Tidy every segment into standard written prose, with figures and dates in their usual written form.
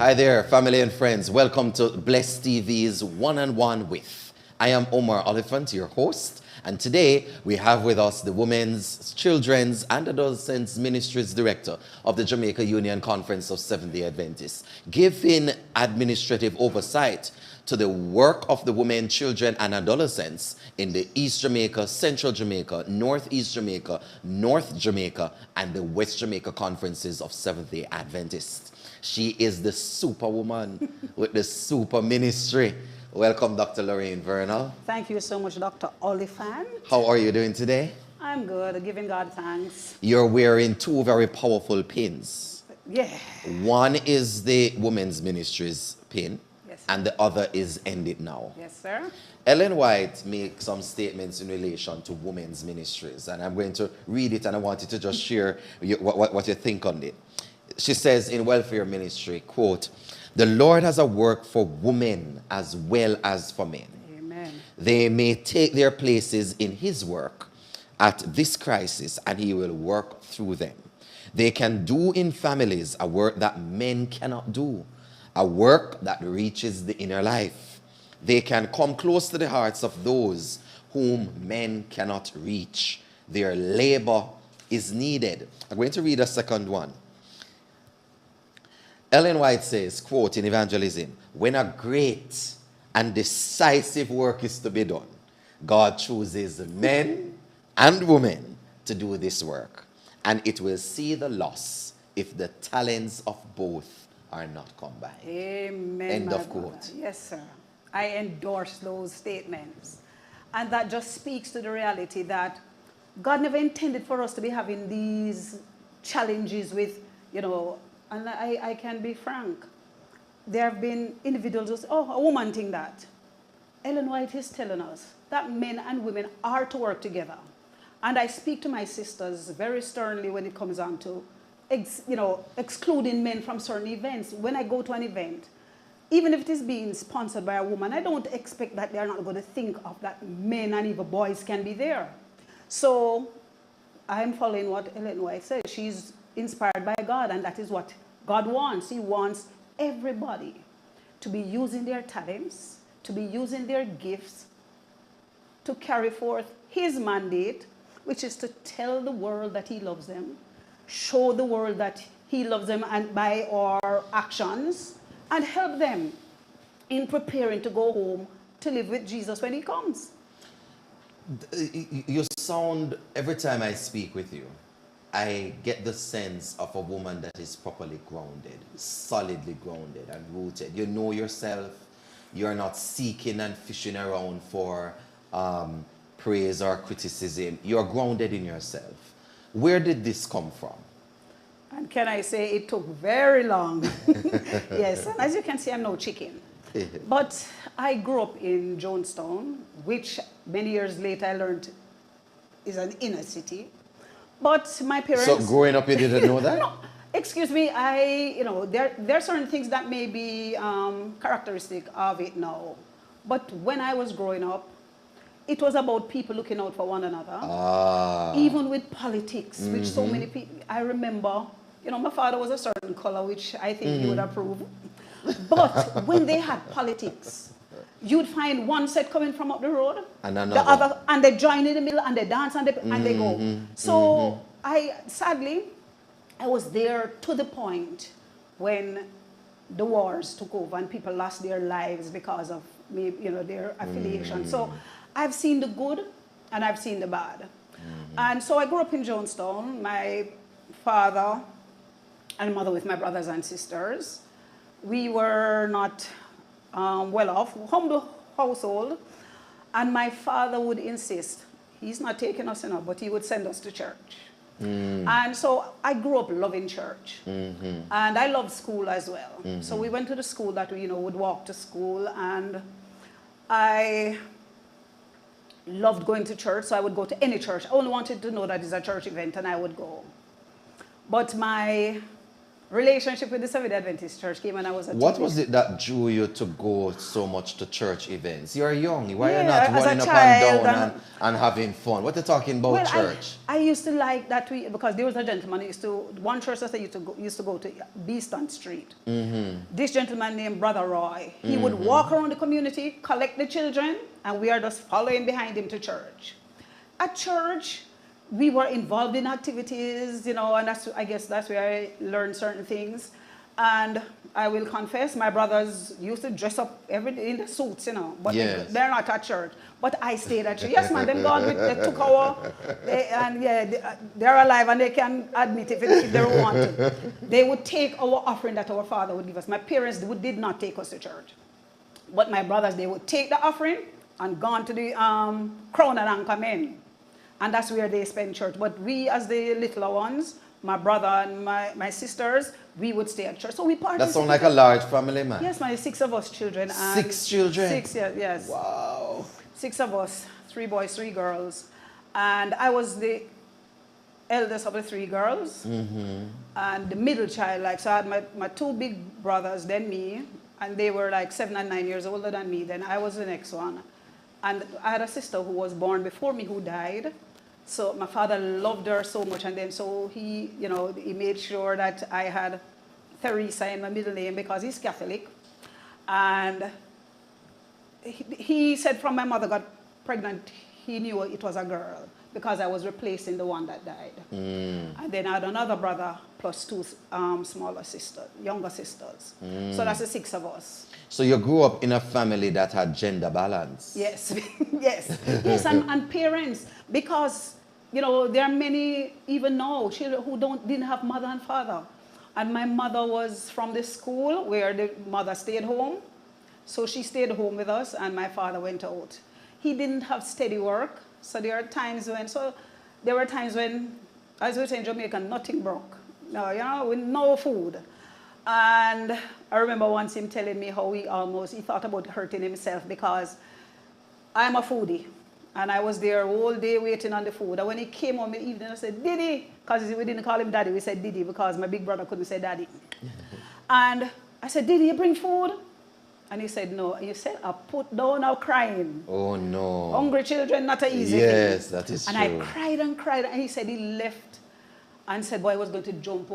Hi there, family and friends. Welcome to Bless TV's One-on-One With. I am Omar Oliphant, your host, and today we have with us the Women's, Children's and Adolescents Ministries Director of the Jamaica Union Conference of Seventh-day Adventists, giving administrative oversight to the work of the women, children, and adolescents in the East Jamaica, Central Jamaica, Northeast Jamaica, North Jamaica, and the West Jamaica conferences of Seventh-day Adventists. She is the superwoman with the super ministry. Welcome, Dr. Lorraine Vernal. Thank you so much, Dr. Oliphant. How are you doing today? I'm good, giving God thanks. You're wearing two very powerful pins. Yeah. One is the Women's Ministries pin. Yes. And the other is End It Now. Yes, sir. Ellen White makes some statements in relation to women's ministries, and I'm going to read it, and I want you to just share what you think on it. She says in welfare ministry, quote, "The Lord has a work for women as well as for men. Amen. They may take their places in his work at this crisis, and he will work through them. They can do in families a work that men cannot do, a work that reaches the inner life. They can come close to the hearts of those whom men cannot reach. Their labor is needed." I'm going to read a second one. Ellen White says, quote, in evangelism, "When a great and decisive work is to be done, God chooses men and women to do this work, and it will see the loss if the talents of both are not combined." Amen. End of quote. Yes, sir. I endorse those statements. And that just speaks to the reality that God never intended for us to be having these challenges with, and I can be frank. There have been individuals who say, "Oh, a woman think that." Ellen White is telling us that men and women are to work together. And I speak to my sisters very sternly when it comes on to, excluding men from certain events. When I go to an event, even if it is being sponsored by a woman, I don't expect that they're not going to think of that men and even boys can be there. So I'm following what Ellen White says. She's inspired by God, and that is what God wants. He wants everybody to be using their talents, to be using their gifts to carry forth his mandate, which is to tell the world that he loves them, show the world that he loves them and by our actions, and help them in preparing to go home to live with Jesus when he comes. You sound, every time I speak with you, I get the sense of a woman that is properly grounded, solidly grounded and rooted. You know yourself. You're not seeking and fishing around for praise or criticism. You're grounded in yourself. Where did this come from? And can I say it took very long? Yes, and as you can see, I'm no chicken. But I grew up in Jonestown, which many years later I learned is an inner city. But my parents... So growing up, you didn't know that? No, excuse me, there are certain things that may be characteristic of it now. But when I was growing up, it was about people looking out for one another. Even with politics, which so many people... I remember, my father was a certain color, which I think he would approve. But when they had politics, you'd find one set coming from up the road, and the other, and they join in the middle, and they dance, and they go. So sadly, I was there to the point when the wars took over and people lost their lives because of their affiliation. So I've seen the good and I've seen the bad. And so I grew up in Jonestown. My father and mother with my brothers and sisters. We were not well off, humble household, and my father would insist, he's not taking us enough, but he would send us to church. And so I grew up loving church, and I loved school as well. So we went to the school that we would walk to school, and I loved going to church, so I would go to any church. I only wanted to know that it's a church event, and I would go. But my relationship with the Seventh-day Adventist Church came when I was a What teenager. was it that drew you to go so much to church events? You're young. Why are you Yeah, not as a running up and child down and having fun? What are you talking about Well, church? I used to like that because there was a gentleman who used to, one church that I used to go to Beeston Street. This gentleman named Brother Roy, he would walk around the community, collect the children, and we are just following behind him to church. At church, we were involved in activities, and I guess that's where I learned certain things. And I will confess, my brothers used to dress up every day in the suits, but yes. they're not at church. But I stayed at church. Yes, man, them gone with, they took they're alive and they can admit if they don't want to. They would take our offering that our father would give us. My parents did not take us to church. But my brothers, they would take the offering and gone to the Crown and Anchor Men. And that's where they spend church. But we, as the littler ones, my brother and my sisters, we would stay at church. So we participated. That sounds like a large family, man. Yes, man, 6 of us children. And 6 children? 6, yes. Wow. 6 of us, 3 boys, 3 girls. And I was the eldest of the 3 girls. And the middle child, so I had my 2 big brothers, then me. And they were like 7 and 9 years older than me. Then I was the next one. And I had a sister who was born before me who died. So my father loved her so much, and then so he made sure that I had Teresa in my middle name because he's Catholic. And he said from my mother got pregnant, he knew it was a girl because I was replacing the one that died. And then I had another brother plus 2 younger sisters. So that's the 6 of us. So you grew up in a family that had gender balance? Yes, yes, and parents, because, there are many, even now, children who didn't have mother and father. And my mother was from the school where the mother stayed home. So she stayed home with us and my father went out. He didn't have steady work. So there were times when, as we say in Jamaica, nothing broke. No, with no food. And I remember once him telling me how he thought about hurting himself because I'm a foodie. And I was there all day waiting on the food. And when he came home in the evening, I said, Diddy, because we didn't call him Daddy, we said Diddy because my big brother couldn't say Daddy. And I said, Diddy, you bring food? And he said, no. And he said, I put down now crying. Oh, no. Hungry children, not an easy thing. Yes, that is true. And I cried and cried. And he said he left and said, boy, I was going to jump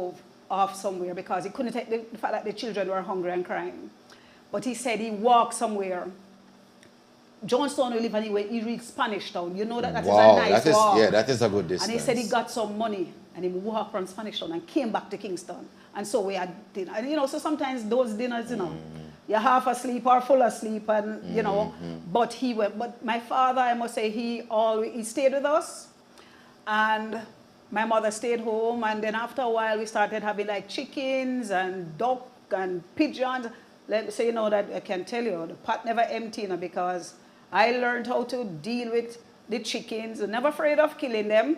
off somewhere because he couldn't take the fact that the children were hungry and crying. But he said he walked somewhere. Johnstone will live and he reached Spanish Town. You know that is a nice walk. Yeah, that is a good distance. And he said he got some money and he walked from Spanish Town and came back to Kingston. And so we had dinner. And so sometimes those dinners, you're half asleep or full asleep and, but he went. But my father, I must say, he stayed with us. And my mother stayed home. And then after a while, we started having like chickens and duck and pigeons. Let me say, that I can tell you, the pot never emptied because I learned how to deal with the chickens. I'm never afraid of killing them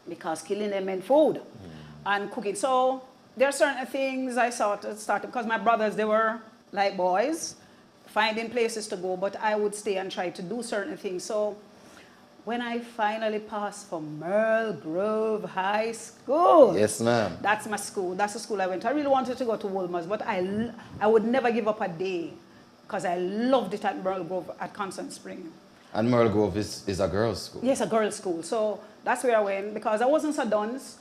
because killing them meant food and cooking. So there are certain things I started because my brothers, they were like boys, finding places to go, but I would stay and try to do certain things. So when I finally passed from Merle Grove High School. Yes, ma'am. That's my school. That's the school I went to. I really wanted to go to Wolmer's, but I would never give up a day because I loved it at Merle Grove at Constant Spring. And Merle Grove is a girls' school? Yes, a girls' school. So that's where I went because I wasn't so dunce.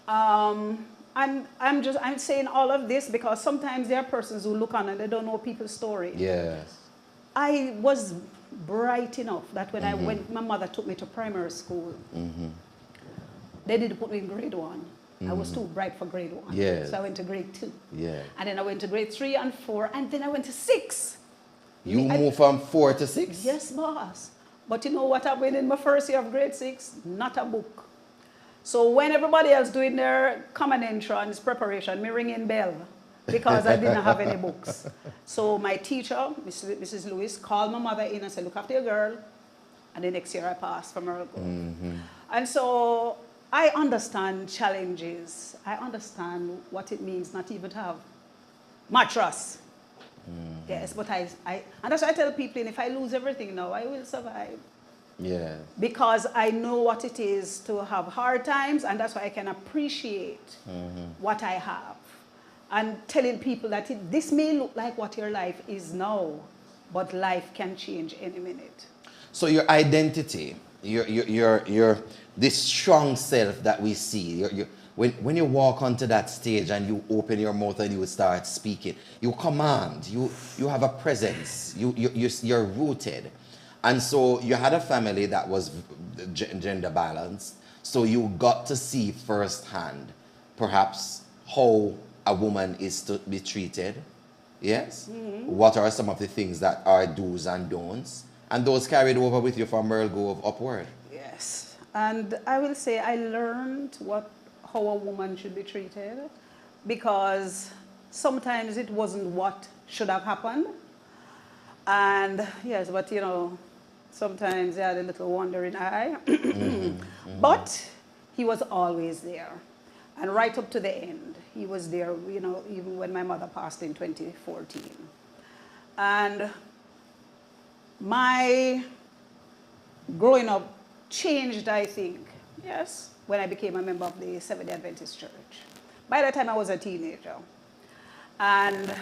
And I'm saying all of this because sometimes there are persons who look on and they don't know people's story. Yes. I was bright enough that when I went, my mother took me to primary school. They didn't put me in grade 1. I was too bright for grade 1. Yes. So I went to grade 2. Yeah. And then I went to grade 3 and 4, and then I went to 6. You moved from 4 to 6? Yes, boss. But you know what happened in my first year of grade 6? Not a book. So when everybody else doing their common entrance preparation, me ringing bell because I didn't have any books. So my teacher, Mrs. Lewis, called my mother in and said, look after your girl. And the next year I passed from her. And so I understand challenges. I understand what it means not even to have mattress. Yes, but and that's why I tell people, if I lose everything now, I will survive. Yeah. Because I know what it is to have hard times, and that's why I can appreciate what I have. and telling people that this may look like what your life is now, but life can change any minute. So your identity, your this strong self that we see, when you walk onto that stage and you open your mouth and you start speaking, you command, you have a presence, you're rooted. And so you had a family that was gender balanced, so you got to see firsthand perhaps how a woman is to be treated. Yes? What are some of the things that are do's and don'ts? And those carried over with you from Merle Grove upward. Yes. And I will say I learned how a woman should be treated, because sometimes it wasn't what should have happened. And yes, but you know, sometimes I had a little wandering eye. But he was always there. And right up to the end, he was there, you know, even when my mother passed in 2014. And my growing up changed, I think, yes, when I became a member of the Seventh-day Adventist Church. By the time I was a teenager. And,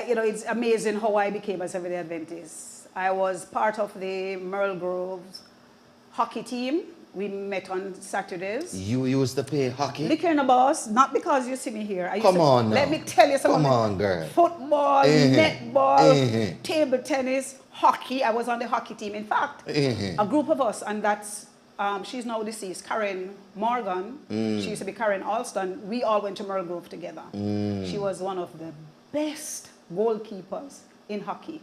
you know, it's amazing how I became a Seventh-day Adventist. I was part of the Merle Grove's hockey team. We met on Saturdays. You used to play hockey? Liquor in the boss, not because you see me here. Come on now. Let me tell you something. Come on, girl. Football, netball, table tennis, hockey. I was on the hockey team. In fact, a group of us, and that's, she's now deceased, Karen Morgan. She used to be Karen Alston. We all went to Merle Grove together. She was one of the best goalkeepers in hockey.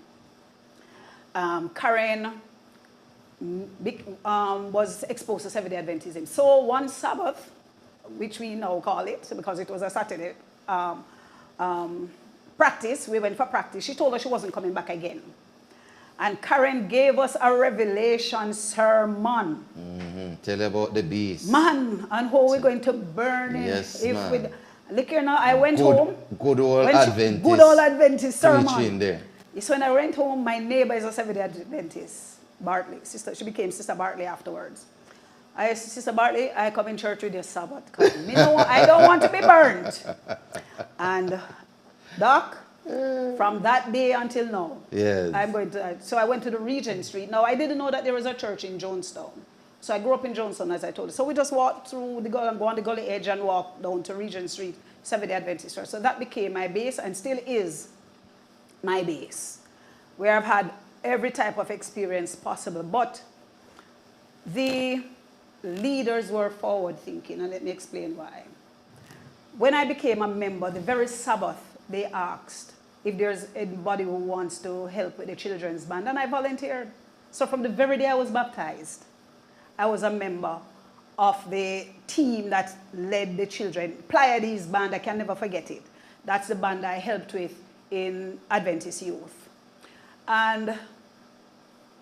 Karen was exposed to Seventh-day Adventism. So one Sabbath, which we now call it, because it was a Saturday practice, we went for practice. She told us she wasn't coming back again. And Karen gave us a revelation sermon. Tell about the beast. Man, and how we're going to burn it. Yes, if man. Look here now, I went home. Good old Adventist. Good old Adventist sermon. There. So when I went home, my neighbor is a Seventh-day Adventist. Bartley, sister, she became Sister Bartley afterwards. I said, Sister Bartley, I come in church with your Sabbath, because I don't want to be burnt. And Doc, from that day until now, yes. I'm going to, so I went to the Regent Street. Now, I didn't know that there was a church in Jonestown. So I grew up in Jonestown, as I told you. So we just walked through the gully, go on the gully edge and walk down to Regent Street, Seventh-day Adventist Church. So that became my base and still is my base, where I've had every type of experience possible. But the leaders were forward thinking, and let me explain why. When I became a member, the very Sabbath, they asked if there's anybody who wants to help with the children's band, and I volunteered. So from the very day I was baptized, I was a member of the team that led the children. Pleiades band, I can never forget it. That's the band I helped with in Adventist Youth. And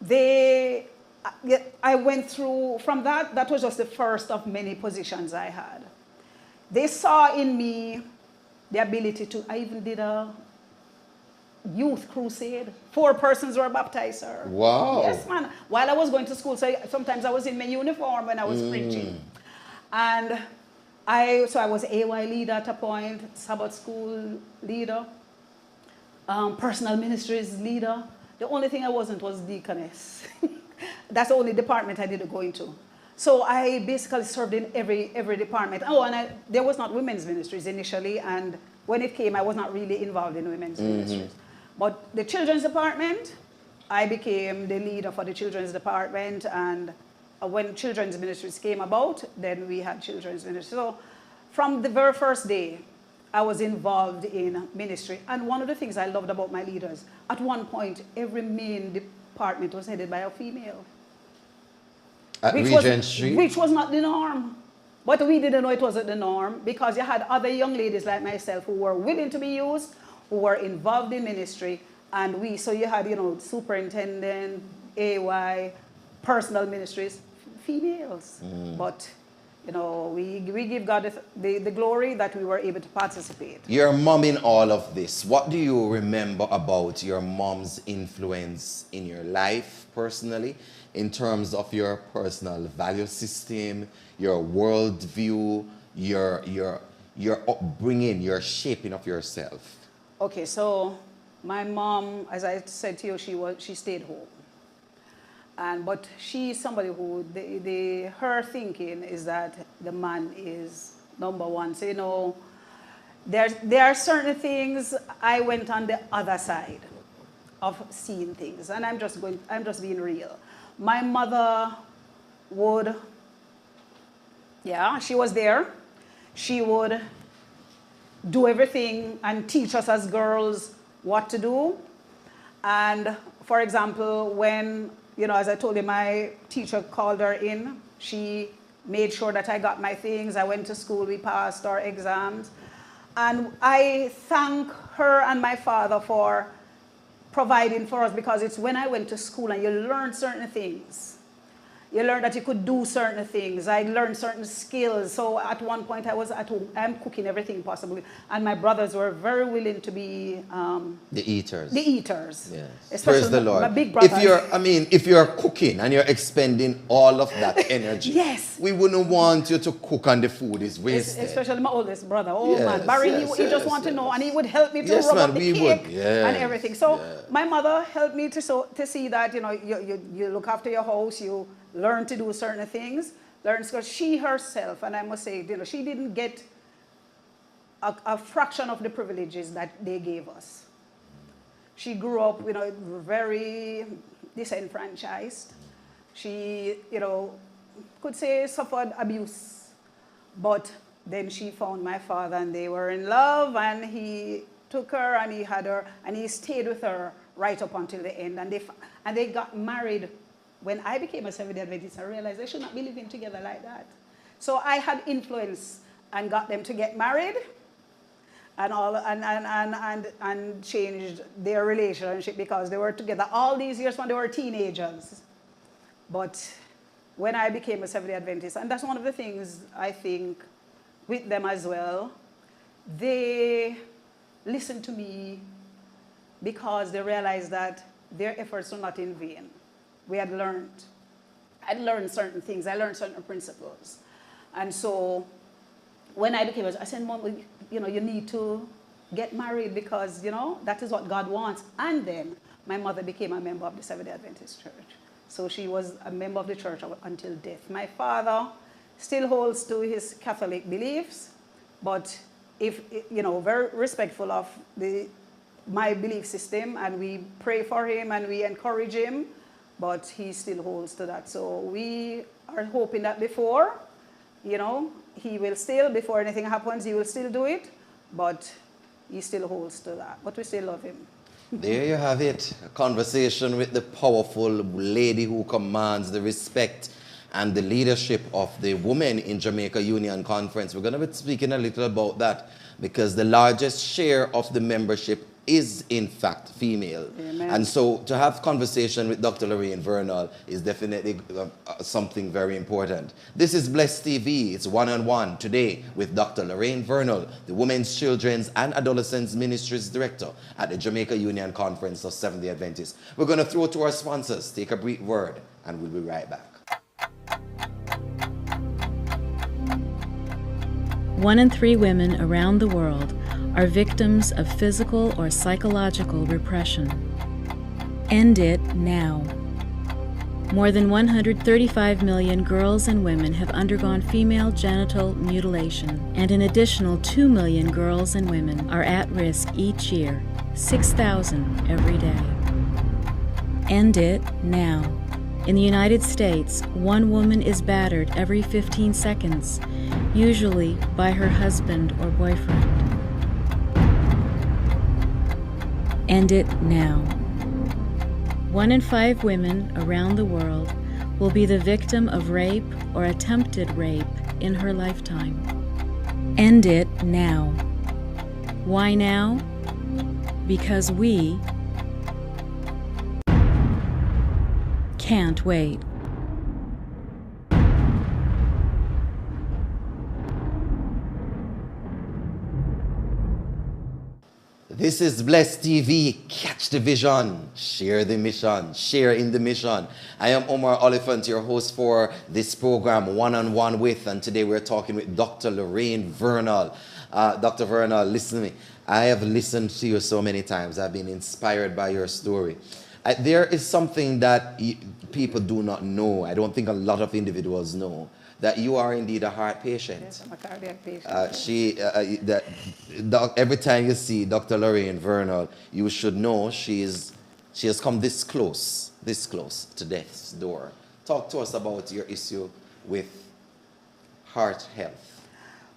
I went through, from that was just the first of many positions I had. They saw in me the ability to, I even did a youth crusade. 4 persons were baptized, sir. Wow. Yes, man. While I was going to school, so sometimes I was in my uniform when I was preaching. And so I was AY leader at a point, Sabbath school leader, personal ministries leader. The only thing I wasn't was deaconess. That's the only department I didn't go into. So I basically served in every department. Oh, and there was not women's ministries initially, and when it came, I was not really involved in women's ministries. But the children's department, I became the leader for the children's department, and when children's ministries came about, then we had children's ministries. So from the very first day, I was involved in ministry. And one of the things I loved about my leaders, at one point, every main department was headed by a female. At Regent Street? Which was not the norm. But we didn't know it wasn't the norm, because you had other young ladies like myself who were willing to be used, who were involved in ministry. And so you had, you know, superintendent, AY, personal ministries, females. But you know, we give God the glory that we were able to participate. Your mom in all of this, what do you remember about your mom's influence in your life personally, in terms of your personal value system, your worldview, your your upbringing, your shaping of yourself? Okay, so my mom, as I said to you, she stayed home. But she's somebody who, her thinking is that the man is number one. So, you know, there are certain things I went on the other side of seeing things. And I'm just being real. My mother would, yeah, she was there. She would do everything and teach us as girls what to do. And for example, when, you know, as I told you, my teacher called her in, she made sure that I got my things. I went to school, we passed our exams. And I thank her and my father for providing for us, because it's when I went to school and you learn certain things. You learn that you could do certain things. I learned certain skills. So at one point I was at home, I'm cooking everything possible. And my brothers were very willing to be... the eaters. The eaters. Yes. Especially praise the Lord. My big brother. If you're cooking and you're expending all of that energy, yes, we wouldn't want you to cook and the food is wasted. Especially my oldest brother. Oh yes, man, Barry, yes, he just want to know, and he would help me to rub up the cake and everything. So my mother helped me to see that, you know, you look after your house, you learn to do certain things, because she herself, and I must say, you know, she didn't get a fraction of the privileges that they gave us. She grew up, you know, very disenfranchised. She, you know, could say suffered abuse, but then she found my father and they were in love, and he took her and he had her and he stayed with her right up until the end, and they got married. When I became a Seventh-day Adventist, I realized they should not be living together like that. So I had influence and got them to get married and changed their relationship, because they were together all these years when they were teenagers. But when I became a Seventh-day Adventist, and that's one of the things I think with them as well, they listened to me because they realized that their efforts were not in vain. I'd learned certain things. I learned certain principles. And so when I became, I said, Mom, you know, you need to get married, because, you know, that is what God wants. And then my mother became a member of the Seventh-day Adventist Church. So she was a member of the church until death. My father still holds to his Catholic beliefs, but you know, very respectful of my belief system, and we pray for him and we encourage him. But he still holds to that. So we are hoping that before, you know, he will still, before anything happens, he will still do it. But he still holds to that. But we still love him. There you have it. A conversation with the powerful lady who commands the respect and the leadership of the Women in Jamaica Union Conference. We're going to be speaking a little about that, because the largest share of the membership is in fact female. Amen. And so to have conversation with Dr. Lorraine Vernal is definitely something very important. This is Blessed TV. It's one-on-one today with Dr. Lorraine Vernal, the Women's, Children's and Adolescents Ministries Director at the Jamaica Union Conference of Seventh-day Adventists. We're going to throw to our sponsors, take a brief word, and we'll be right back. 1 in 3 women around the world are victims of physical or psychological repression. End it now. More than 135 million girls and women have undergone female genital mutilation, and an additional 2 million girls and women are at risk each year, 6,000 every day. End it now. In the United States, 1 woman is battered every 15 seconds, usually by her husband or boyfriend. End it now. 1 in 5 women around the world will be the victim of rape or attempted rape in her lifetime. End it now. Why now? Because we can't wait. This is Blessed TV. Catch the vision, share the mission, share in the mission. I am Omar Oliphant, your host for this program, One-on-One With, and today we're talking with Dr. Lorraine Vernal. Dr. Vernal, listen to me. I have listened to you so many times. I've been inspired by your story. There is something that people do not know. I don't think a lot of individuals know that you are indeed a heart patient. Yes, I'm a cardiac patient. Every time you see Dr. Lorraine Vernal, you should know she has come this close to death's door. Talk to us about your issue with heart health.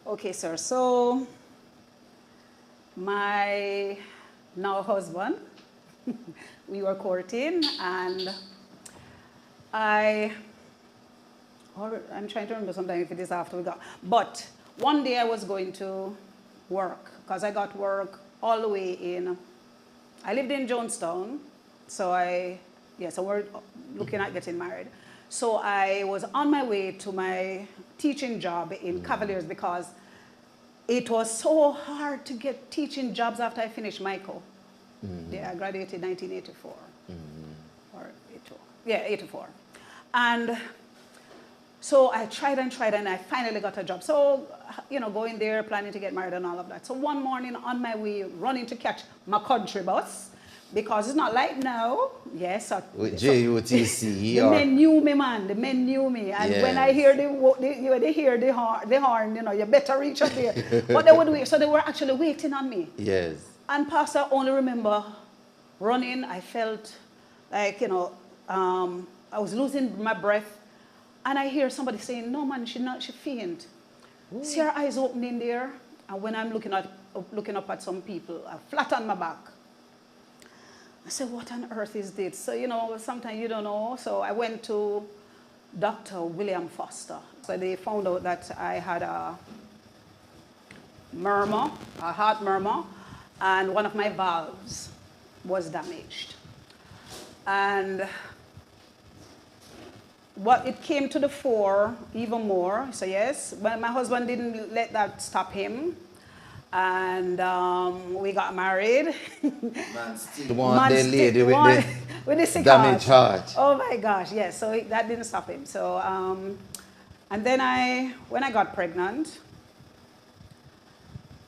Okay, sir. So, my now husband, we were courting, and I'm trying to remember sometime if it is after we got, but one day I was going to work, because I got work all the way I lived in Jonestown, so we're looking at getting married. So I was on my way to my teaching job in Cavaliers, because it was so hard to get teaching jobs after I finished MICO. Yeah, I graduated in 1984. Or 84. Yeah, 84. And so I tried and tried, and I finally got a job. So, going there, planning to get married and all of that. So one morning on my way, running to catch my country bus, because it's not like now. Yes. JUTC. The men knew me, man. The men knew me. And when I hear they hear the horn, you better reach up there. But they would wait. So they were actually waiting on me. Yes. And Pastor, I only remember running. I felt like, I was losing my breath. And I hear somebody saying, no, man, she faint. Ooh. See her eyes opening there. And when I'm looking up at some people, I flat on my back. I said, what on earth is this? So, sometimes you don't know. So I went to Dr. William Foster. So they found out that I had a heart murmur, and one of my valves was damaged. And it came to the fore even more. So yes, but my husband didn't let that stop him. And we got married. The lady with the damaged heart. Oh my gosh, yes. So that didn't stop him. So, and then when I got pregnant,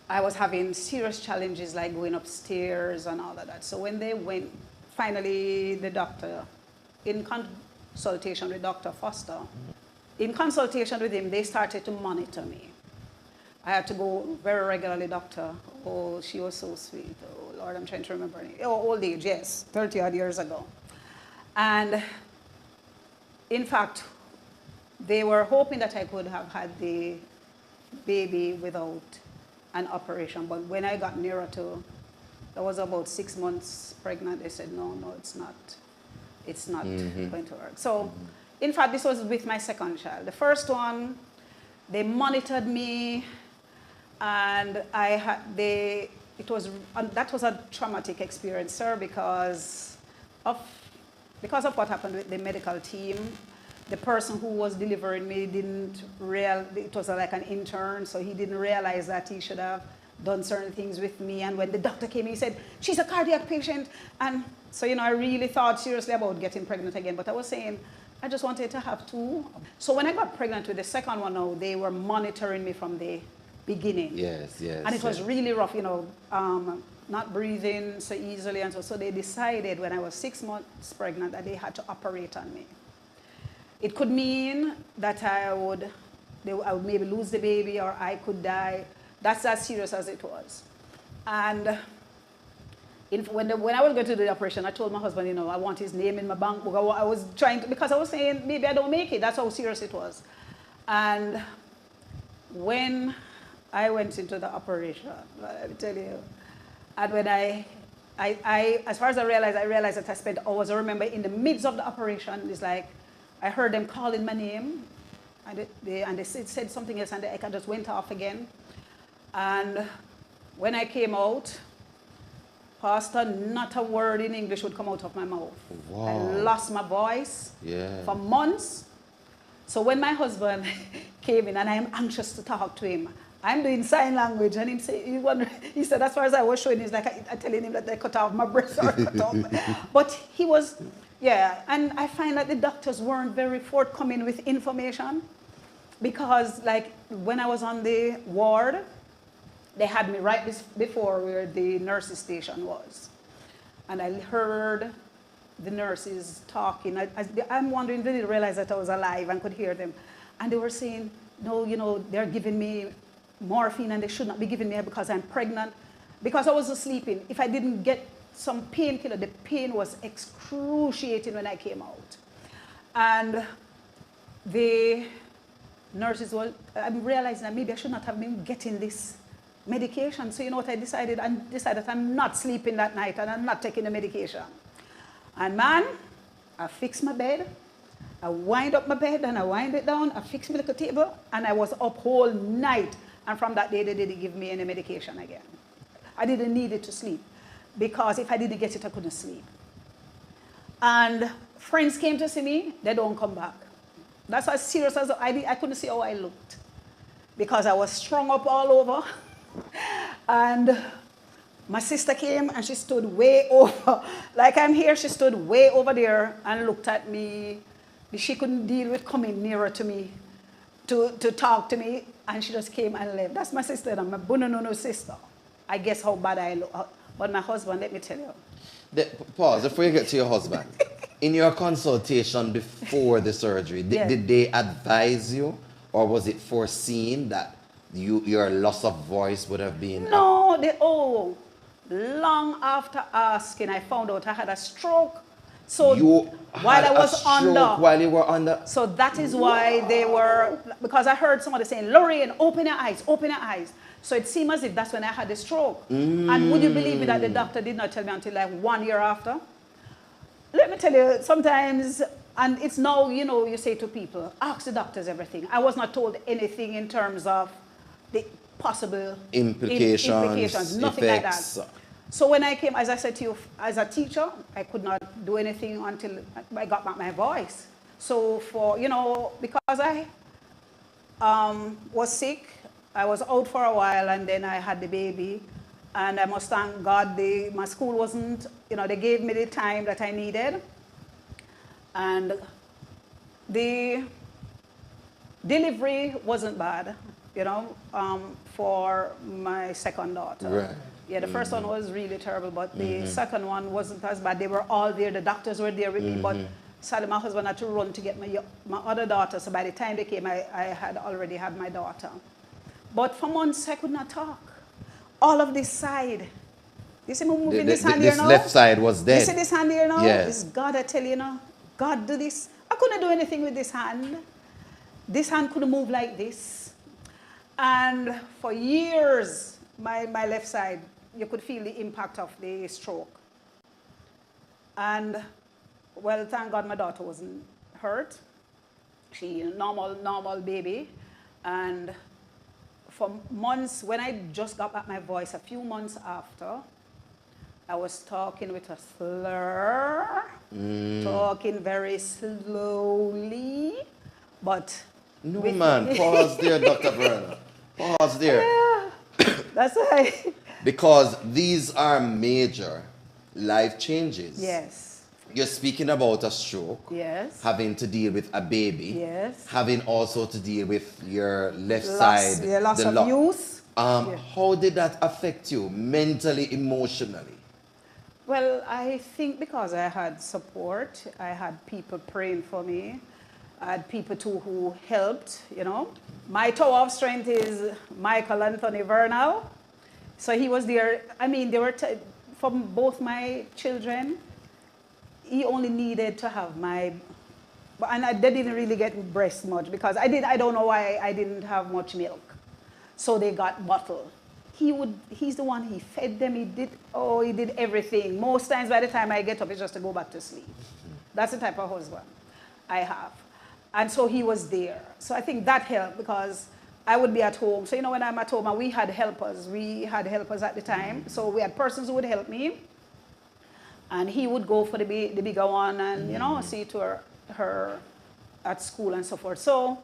I was having serious challenges like going upstairs and all of that. So when they went, finally the doctor, in consultation with Dr. Foster, in consultation with him, they started to monitor me. I had to go very regularly, doctor. Oh, she was so sweet. Oh, Lord, I'm trying to remember her name. Oh, old age, yes, 30 odd years ago. And in fact, they were hoping that I could have had the baby without an operation. But when I got nearer to, I was about 6 months pregnant, they said, no, it's not. It's not going to work. So, in fact, this was with my second child. The first one, they monitored me, and that was a traumatic experience, sir, because of what happened with the medical team. The person who was delivering me it was like an intern, so he didn't realize that he should have done certain things with me. And when the doctor came in, he said, she's a cardiac patient. And so, I really thought seriously about getting pregnant again. But I was saying, I just wanted to have two. So when I got pregnant with the second one now, they were monitoring me from the beginning. Yes. And it was really rough, not breathing so easily. And so they decided when I was 6 months pregnant that they had to operate on me. It could mean that I would maybe lose the baby, or I could die. That's as serious as it was. And when I was going to do the operation, I told my husband, I want his name in my bank book. I was trying to, because I was saying, maybe I don't make it. That's how serious it was. And when I went into the operation, let me tell you, and when as far as I realized that I spent hours. I remember in the midst of the operation, it's like, I heard them calling my name, and they said something else, and the echo just went off again. And when I came out, Pastor, not a word in English would come out of my mouth. Wow. I lost my voice for months. So when my husband came in, and I'm anxious to talk to him, I'm doing sign language, and he said, as far as I was showing, he's like, I telling him that they cut off my breast or cut off. But he was, and I find that the doctors weren't very forthcoming with information, because like when I was on the ward, they had me right before where the nurses' station was. And I heard the nurses talking. I'm wondering, they didn't realize that I was alive and could hear them. And they were saying, no, you know, they're giving me morphine and they should not be giving me because I'm pregnant. Because I was sleeping. If I didn't get some painkiller, the pain was excruciating when I came out. And the nurses were, I'm realizing that maybe I should not have been getting this medication. So you know what I decided? I decided that I'm not sleeping that night and I'm not taking the medication. And man, I fixed my bed. I wind up my bed and I wind it down. I fixed my little table and I was up whole night. And from that day, they didn't give me any medication again. I didn't need it to sleep because if I didn't get it, I couldn't sleep. And friends came to see me, they don't come back. That's as serious as I couldn't see how I looked because I was strung up all over. And my sister came and she stood way over, like I'm here, she stood way over there and looked at me. She couldn't deal with coming nearer to me to talk to me, and she just came and left. That's my sister, and my Bunanono sister. I guess how bad I look. But my husband, let me tell you. Pause, before you get to your husband. In your consultation before the surgery, did they advise you, or was it foreseen that your loss of voice would have been? No, long after asking, I found out I had a stroke. So while I was under, while you were under. So that is why they were, because I heard somebody saying, Lorraine, open your eyes, open your eyes. So it seemed as if that's when I had the stroke. And would you believe me that the doctor did not tell me until like 1 year after? Let me tell you, sometimes, and it's now, you know, you say to people, ask the doctors everything. I was not told anything in terms of the possible implications, nothing effects. Like that. So when I came, as I said to you, as a teacher, I could not do anything until I got back my voice. So for, you know, because I was sick, I was out for a while and then I had the baby. And I must thank God, my school wasn't, you know, they gave me the time that I needed. And the delivery wasn't bad, you know, for my second daughter. Right. Yeah, the first one was really terrible, but the second one wasn't as bad. They were all there, the doctors were there with me, but sadly my husband had to run to get my other daughter, so by the time they came, I had already had my daughter. But for months, I could not talk. All of this side. You see me moving this hand here now? This left side was dead. You see this hand here now? Yes. It's God, I tell you now. God do this. I couldn't do anything with this hand. This hand couldn't move like this. And for years, my left side, you could feel the impact of the stroke. And, well, thank God my daughter wasn't hurt. She, normal baby. And for months, when I just got back my voice, a few months after, I was talking with a slur, talking very slowly, but... No, man, pause there, Dr. Vernal. Pause there. Yeah, that's right. Because these are major life changes. Yes. You're speaking about a stroke. Yes. Having to deal with a baby. Yes. Having also to deal with your left side. Yeah, loss of use. How did that affect you mentally, emotionally? Well, I think because I had support, I had people praying for me. I had people too who helped, you know. My tower of strength is Michael Anthony Vernal. So he was there. I mean, they were from both my children. He only needed to have my, and they didn't really get breast much because I don't know why I didn't have much milk. So they got bottle. He's the one, he fed them, he did everything. Most times by the time I get up, it's just to go back to sleep. That's the type of husband I have. And so he was there. So I think that helped because I would be at home. So, you know, when I'm at home, and we had helpers. We had helpers at the time. So we had persons who would help me. And he would go for the bigger one and, you know, see to her at school and so forth. So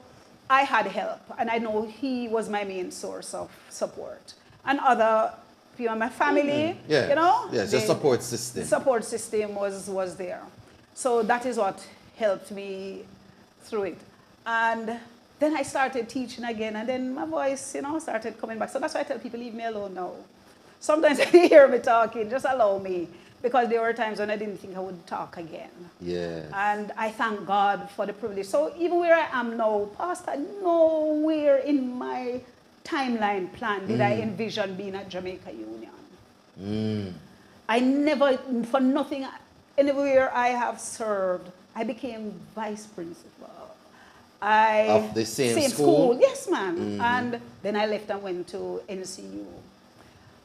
I had help. And I know he was my main source of support. And other people in my family, yes. you know. Yes, the support system. The support system was there. So that is what helped me through it. And then I started teaching again, and then my voice, you know, started coming back. So that's why I tell people, leave me alone now. Sometimes when you hear me talking, just allow me, because there were times when I didn't think I would talk again. Yeah. And I thank God for the privilege. So even where I am now, Pastor, nowhere in my timeline plan did I envision being at Jamaica Union. I never, for nothing, anywhere I have served, I became vice principal. Of the same school? Yes, ma'am. And then I left and went to NCU.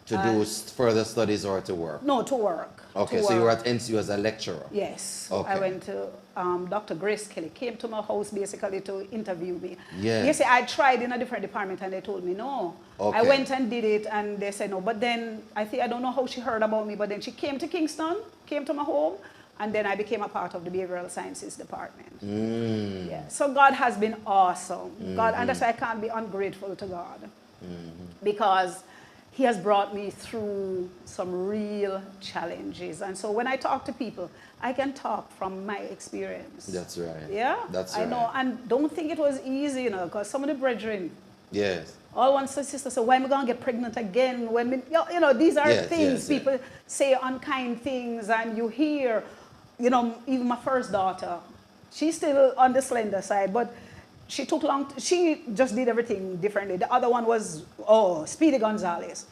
To do further studies or to work? No, to work. Okay, so you were at NCU as a lecturer? Yes. Okay. I went to, Dr. Grace Kelly came to my house basically to interview me. Yeah. You see, I tried in a different department and they told me no. Okay. I went and did it and they said no. But then, I don't know how she heard about me, but then she came to Kingston, came to my home, and then I became a part of the behavioral sciences department. Yeah. So God has been awesome. God, and that's why I can't be ungrateful to God. Because He has brought me through some real challenges. And so when I talk to people, I can talk from my experience. That's right. Yeah? That's I right. know. And don't think it was easy, you know, because some of the brethren, yes. all one sister said, why am I going to get pregnant again? When we, you know, these are things people say unkind things, and you hear, you know, even my first daughter, she's still on the slender side, but she took long, she just did everything differently. The other one was, Speedy Gonzalez.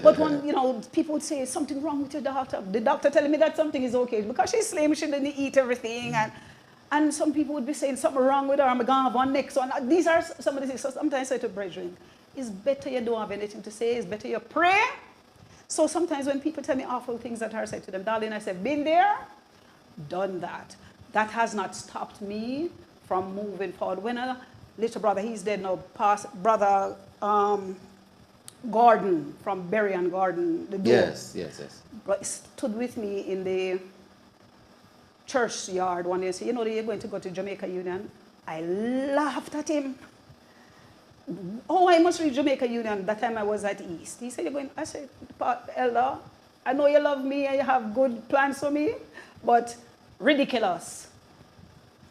But when, you know, people would say, something wrong with your daughter. The doctor telling me that something is okay. Because she's slim, she didn't eat everything. And some people would be saying something wrong with her, I'm going to have one next one. These are some of the things. So sometimes I say to brethren, it's better you don't have anything to say, it's better you pray. So sometimes when people tell me awful things that I say to them, darling, I say, been there, done that. That has not stopped me from moving forward. When a little brother, he's dead now, brother Gordon from Berry and Gordon, the duo, stood with me in the church yard one day and said, you know, they're going to go to Jamaica Union. I laughed at him. Oh, I must read Jamaica Union. That time I was at East. He said, you're going, I said, Elder, I know you love me and you have good plans for me, but ridiculous.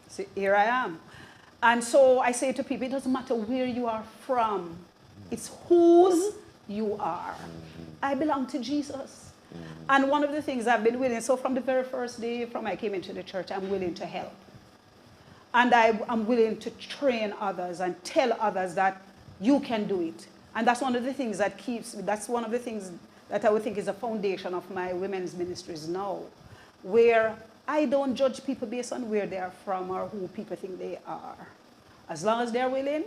So here I am. And so I say to people, it doesn't matter where you are from. It's whose you are. I belong to Jesus. And one of the things I've been willing, so from the very first day from I came into the church, I'm willing to help. And I'm willing to train others and tell others that you can do it. And that's one of the things that keeps me, that's one of the things that I would think is the foundation of my women's ministries now, where I don't judge people based on where they are from or who people think they are. As long as they're willing.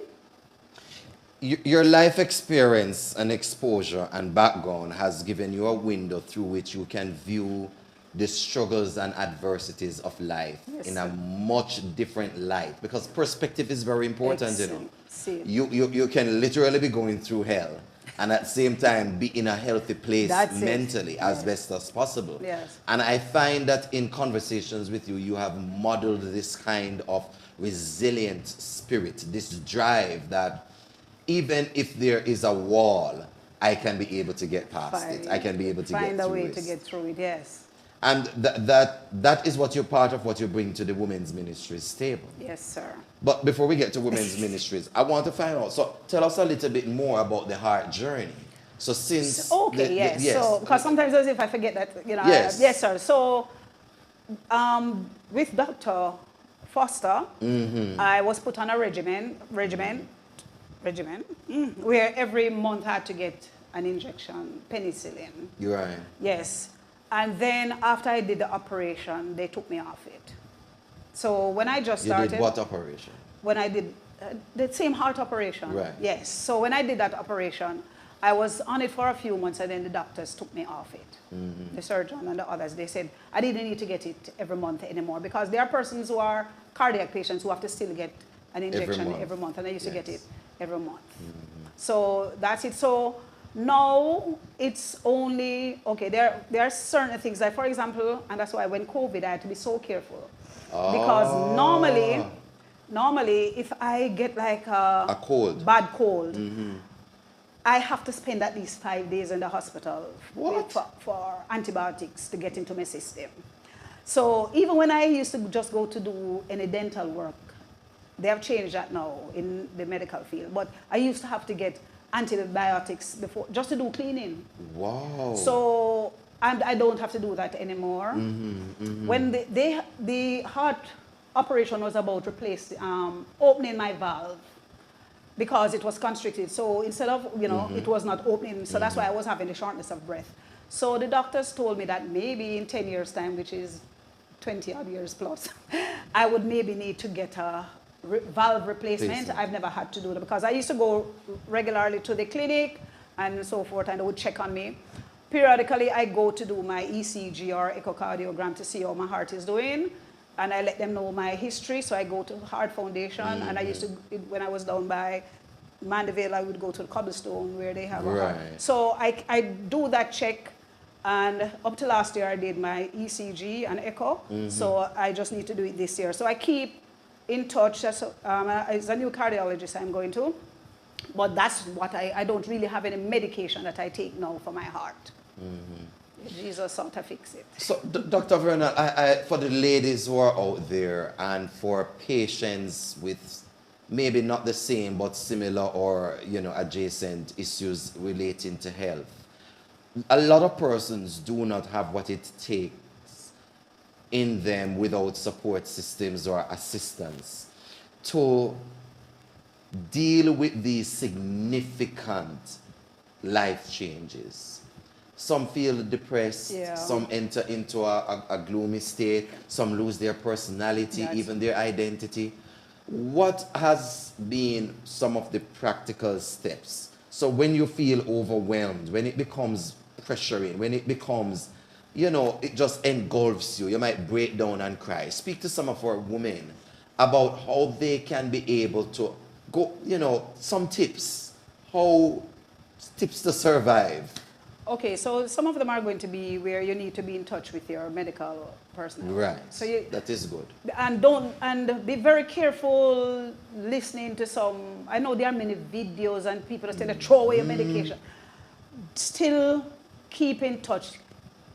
Your life experience and exposure and background has given you a window through which you can view the struggles and adversities of life in a much different light, because perspective is very important. You know, you can literally be going through hell and at the same time be in a healthy place mentally as best as possible. And I find that in conversations with you, you have modeled this kind of resilient spirit, this drive that even if there is a wall, I can be able to get past it. I can be able to get through it. Find a way to get through it, yes. And that is what you're part of, what you bring to the women's ministries table. Yes, sir. But before we get to women's ministries, I want to find out, so tell us a little bit more about the heart journey. So since... So because sometimes as if I forget that, you know. Yes, sir. So with Dr. Foster, I was put on a regimen, where every month I had to get an injection, penicillin. You're right. Yes. And then after I did the operation, they took me off it. So when I just started... You did what operation? When I did the same heart operation. Right. Yes. So when I did that operation, I was on it for a few months and then the doctors took me off it. The surgeon and the others, they said, I didn't need to get it every month anymore, because there are persons who are cardiac patients who have to still get an injection every month, and I used to get it every month. So that's it. So now it's only, okay, there are certain things, like for example, and that's why when COVID, I had to be so careful. Because normally if I get like a cold, bad cold, I have to spend at least 5 days in the hospital for antibiotics to get into my system. So even when I used to just go to do any dental work, They have changed that now in the medical field. But I used to have to get antibiotics before, just to do cleaning. Wow. So, and I don't have to do that anymore. When the heart operation was about opening my valve, because it was constricted. So instead of, you know, it was not opening. So that's why I was having the shortness of breath. So the doctors told me that maybe in 10 years' time, which is 20 odd years plus, I would maybe need to get a valve replacement. I've never had to do that because I used to go regularly to the clinic and so forth, and they would check on me. Periodically, I go to do my ECG or echocardiogram to see how my heart is doing. And I let them know my history, so I go to Heart Foundation, and I used to, when I was down by Mandeville, I would go to the Cobblestone where they have a heart. So I do that check, and up to last year I did my ECG and echo, so I just need to do it this year. So I keep in touch. It's a new cardiologist I'm going to, but that's what I don't really have any medication that I take now for my heart. Jesus ought to fix it. So, Dr. Vernal, for the ladies who are out there and for patients with maybe not the same but similar or, you know, adjacent issues relating to health, a lot of persons do not have what it takes in them without support systems or assistance to deal with these significant life changes. Some feel depressed, some enter into a gloomy state, some lose their personality, even their identity. What has been some of the practical steps? So when you feel overwhelmed, when it becomes pressuring, when it becomes, you know, it just engulfs you, you might break down and cry. Speak to some of our women about how they can be able to go, you know, some tips, tips to survive. Okay, so some of them are going to be where you need to be in touch with your medical personnel. Right. So that is good. And be very careful listening to some. I know there are many videos and people that say throw away your medication. Still keep in touch.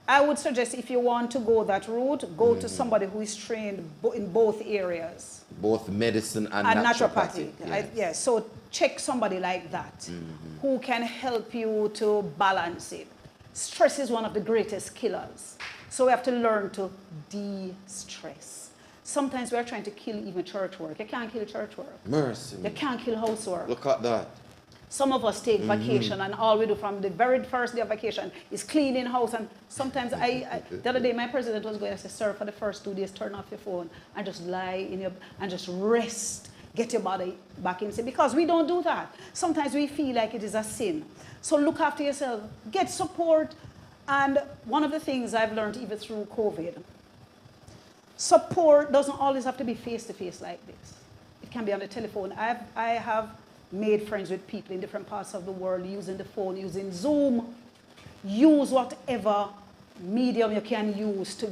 I would suggest if you want to go that route, go to somebody who is trained in both areas. Both medicine and naturopathy. Yes. So check somebody like that who can help you to balance it. Stress is one of the greatest killers. So we have to learn to de-stress. Sometimes we are trying to kill even church work. You can't kill church work. Mercy. You can't kill housework. Look at that. Some of us take vacation, and all we do from the very first day of vacation is cleaning house. And sometimes the other day my president was going to say, sir, for the first 2 days, turn off your phone and just lie in your, and just rest. Get your body back in sync. Because we don't do that. Sometimes we feel like it is a sin. So look after yourself. Get support. And one of the things I've learned even through COVID, support doesn't always have to be face-to-face like this. It can be on the telephone. I have made friends with people in different parts of the world using the phone, using Zoom. Use whatever medium you can use to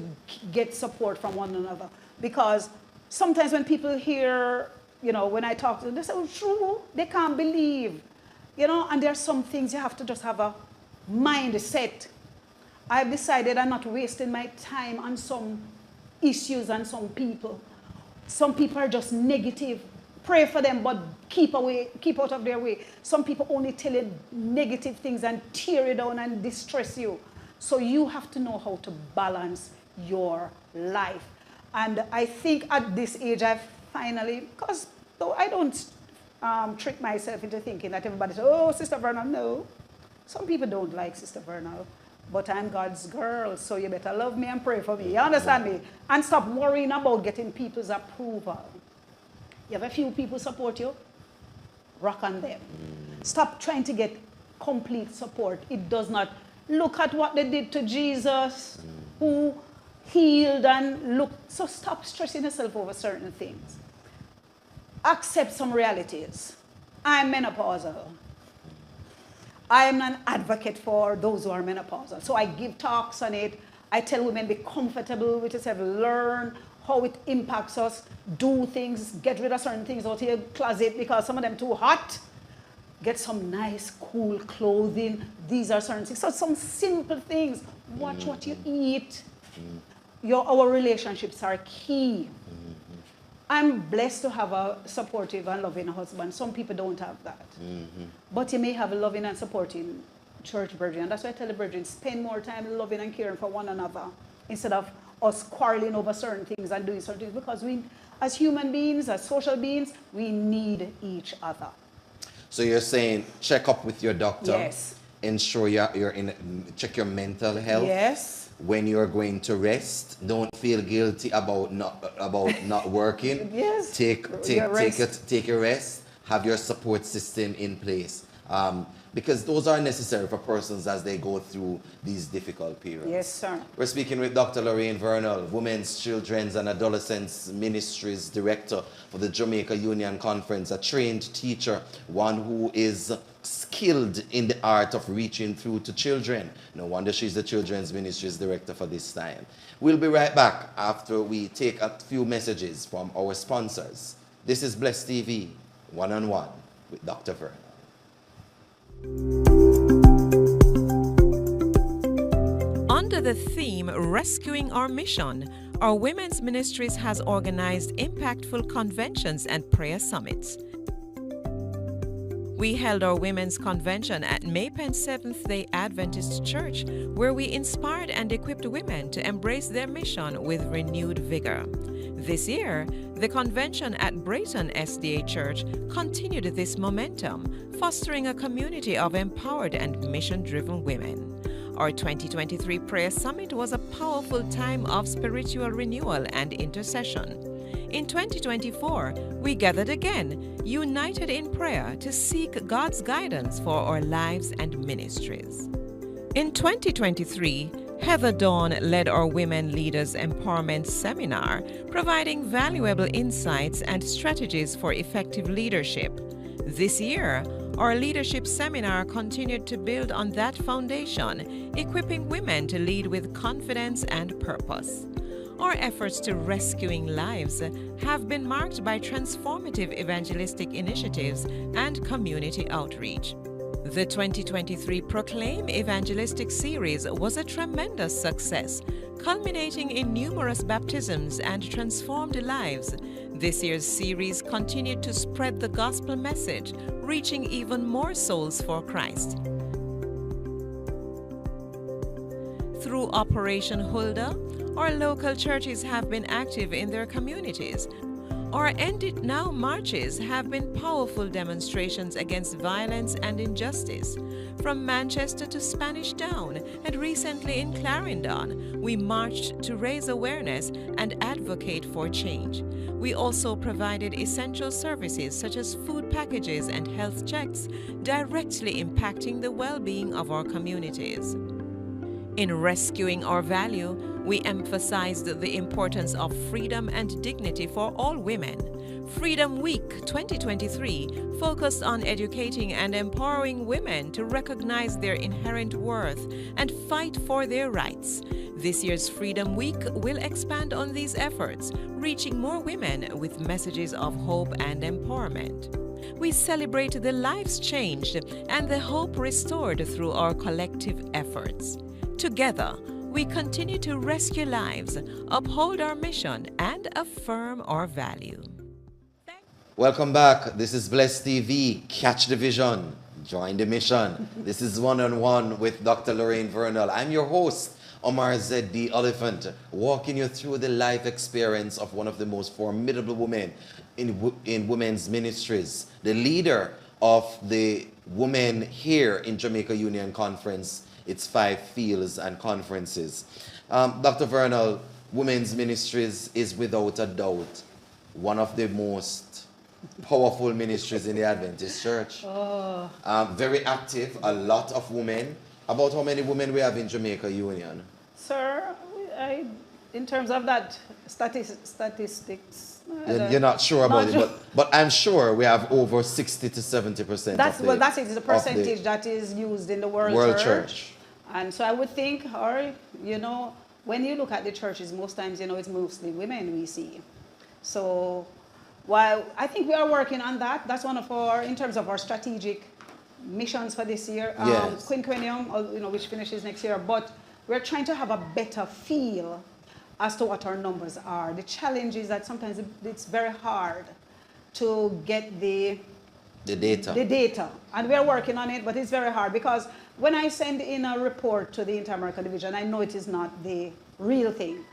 get support from one another. Because sometimes when people hear, you know, when I talk to them, they say, oh, true, they can't believe. You know, and there are some things you have to just have a mindset. I've decided I'm not wasting my time on some issues and some people. Some people are just negative. Pray for them, but keep out of their way. Some people only tell you negative things and tear you down and distress you. So you have to know how to balance your life. And I think at this age, I've finally, because though I don't trick myself into thinking that everybody says, oh, Sister Vernal, no. Some people don't like Sister Vernal, but I'm God's girl, so you better love me and pray for me. You understand me? And stop worrying about getting people's approval. You have a few people support you, rock on them. Stop trying to get complete support. It does not. Look at what they did to Jesus, who healed and looked. So stop stressing yourself over certain things. Accept some realities. I'm menopausal. I am an advocate for those who are menopausal. So I give talks on it. I tell women, be comfortable with yourself, learn how it impacts us, do things, get rid of certain things out of your closet because some of them too hot. Get some nice, cool clothing. These are certain things. So some simple things. Watch what you eat. Our relationships are key. I'm blessed to have a supportive and loving husband. Some people don't have that. But you may have a loving and supporting church brethren. That's why I tell the brethren, spend more time loving and caring for one another instead of us quarreling over certain things and doing certain things. Because we, as human beings, as social beings, we need each other. So you're saying check up with your doctor. Yes. Ensure you're in, check your mental health. Yes. When you're going to rest, don't feel guilty about not working. Yes. Take a rest. Have your support system in place. Because those are necessary for persons as they go through these difficult periods. Yes, sir. We're speaking with Dr. Lorraine Vernal, Women's, Children's and Adolescents Ministries Director for the Jamaica Union Conference, a trained teacher, one who is skilled in the art of reaching through to children. No wonder she's the Children's Ministries Director for this time. We'll be right back after we take a few messages from our sponsors. This is Bless TV, one-on-one with Dr. Vernal. Under the theme Rescuing Our Mission, our women's ministries has organized impactful conventions and prayer summits. We held our women's convention at Maypen Seventh-day Adventist Church, where we inspired and equipped women to embrace their mission with renewed vigor. This year, the convention at Brayton SDA Church continued this momentum, fostering a community of empowered and mission-driven women. Our 2023 Prayer Summit was a powerful time of spiritual renewal and intercession. In 2024, we gathered again, united in prayer to seek God's guidance for our lives and ministries. In 2023, Heather Dawn led our Women Leaders Empowerment Seminar, providing valuable insights and strategies for effective leadership. This year, our leadership seminar continued to build on that foundation, equipping women to lead with confidence and purpose. Our efforts to rescuing lives have been marked by transformative evangelistic initiatives and community outreach. The 2023 Proclaim Evangelistic Series was a tremendous success, culminating in numerous baptisms and transformed lives. This year's series continued to spread the gospel message, reaching even more souls for Christ. Through Operation Huldah, our local churches have been active in their communities. Our End It Now marches have been powerful demonstrations against violence and injustice. From Manchester to Spanish Town and recently in Clarendon, we marched to raise awareness and advocate for change. We also provided essential services such as food packages and health checks, directly impacting the well-being of our communities. In rescuing our value, we emphasized the importance of freedom and dignity for all women. Freedom Week 2023 focused on educating and empowering women to recognize their inherent worth and fight for their rights. This year's Freedom Week will expand on these efforts, reaching more women with messages of hope and empowerment. We celebrate the lives changed and the hope restored through our collective efforts. Together, we continue to rescue lives, uphold our mission, and affirm our value. Welcome back. This is Bless TV. Catch the vision. Join the mission. This is one-on-one with Dr. Lorraine Vernal. I'm your host, Omar Z.D. Oliphant, walking you through the life experience of one of the most formidable women in women's ministries, the leader of the women here in Jamaica Union Conference, its 5 fields and conferences. Dr. Vernal, women's ministries is without a doubt one of the most powerful ministries in the Adventist Church. Very active, a lot of women. About how many women we have in Jamaica Union? Sir, in terms of that statistics, You're not sure about it, but I'm sure we have over 60 to 70%. That's the percentage that is used in the World Church. And so I would think, when you look at the churches, most times, it's mostly women we see. So while I think we are working on that, that's one of our, in terms of our strategic missions for this year, yes. Quinquennium, which finishes next year, but we're trying to have a better feel as to what our numbers are. The challenge is that sometimes it's very hard to get the data. And we're working on it, but it's very hard because when I send in a report to the Inter-American Division, I know it is not the real thing.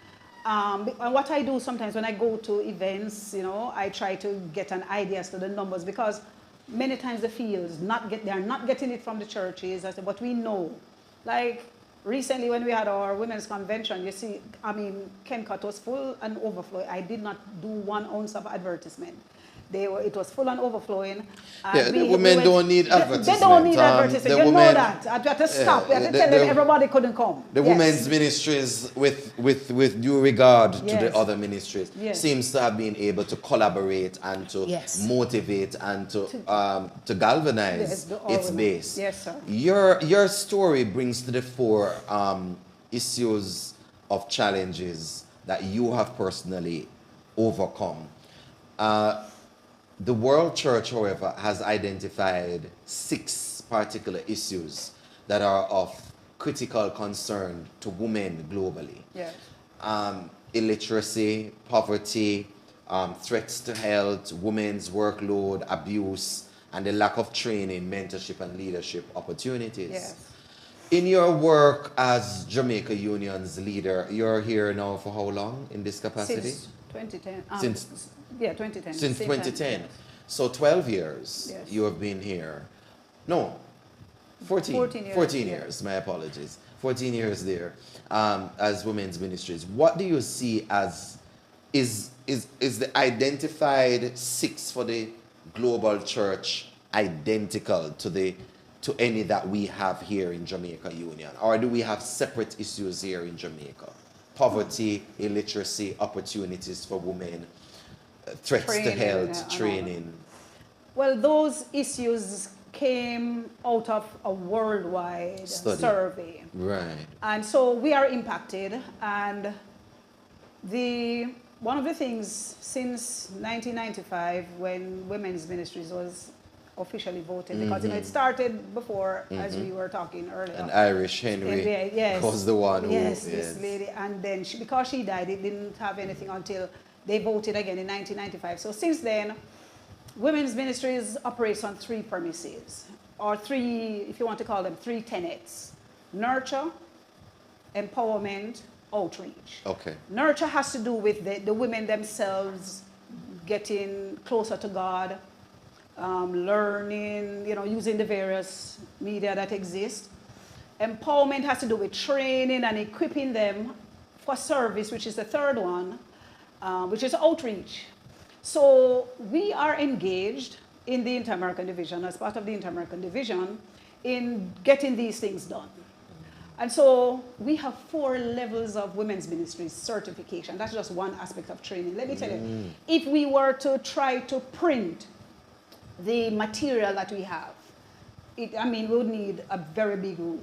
And what I do sometimes when I go to events, you know, I try to get an idea as to the numbers because many times the fields they are not getting it from the churches. I said, but we know. Like recently when we had our women's convention, you see, I mean, Kencut was full and overflowing. I did not do 1 ounce of advertisement. It was full and overflowing. Yeah, the women don't need advertisement. They don't need advertisement. You know that. I had to stop. I had to tell them everybody couldn't come. The women's ministries, with due regard to the other ministries, seems to have been able to collaborate and to motivate and to galvanize its base. Yes, sir. Your story brings to the fore issues of challenges that you have personally overcome. The World Church, however, has identified 6 particular issues that are of critical concern to women globally. Yes. Illiteracy, poverty, threats to health, women's workload, abuse, and the lack of training, mentorship, and leadership opportunities. Yes. In your work as Jamaica Union's leader, you're here now for how long in this capacity? Since 2010. 2010. Since 2010. So 12 years you have been here. No, 14 years, my apologies. 14 years there as women's ministries. What do you see as, is the identified 6 for the global church identical to any that we have here in Jamaica Union? Or do we have separate issues here in Jamaica? Poverty, illiteracy, opportunities for women, threats to health, training. Well, those issues came out of a worldwide survey. Right. And so we are impacted. And one of the things since 1995 when women's ministries was officially voted, because you know, it started before, as we were talking earlier. And Irish Henry was the one who... this lady. And then because she died, it didn't have anything until they voted again in 1995. So since then, women's ministries operates on 3 premises, or 3, if you want to call them, 3 tenets: nurture, empowerment, outreach. Okay. Nurture has to do with the women themselves getting closer to God, learning, you know, using the various media that exist. Empowerment has to do with training and equipping them for service, which is the 3rd one, which is outreach. So we are engaged in the Inter-American Division, as part of the Inter-American Division, in getting these things done. And so we have 4 levels of women's ministries certification. That's just one aspect of training. Let me tell you, if we were to try to print the material that we have, we would need a very big room,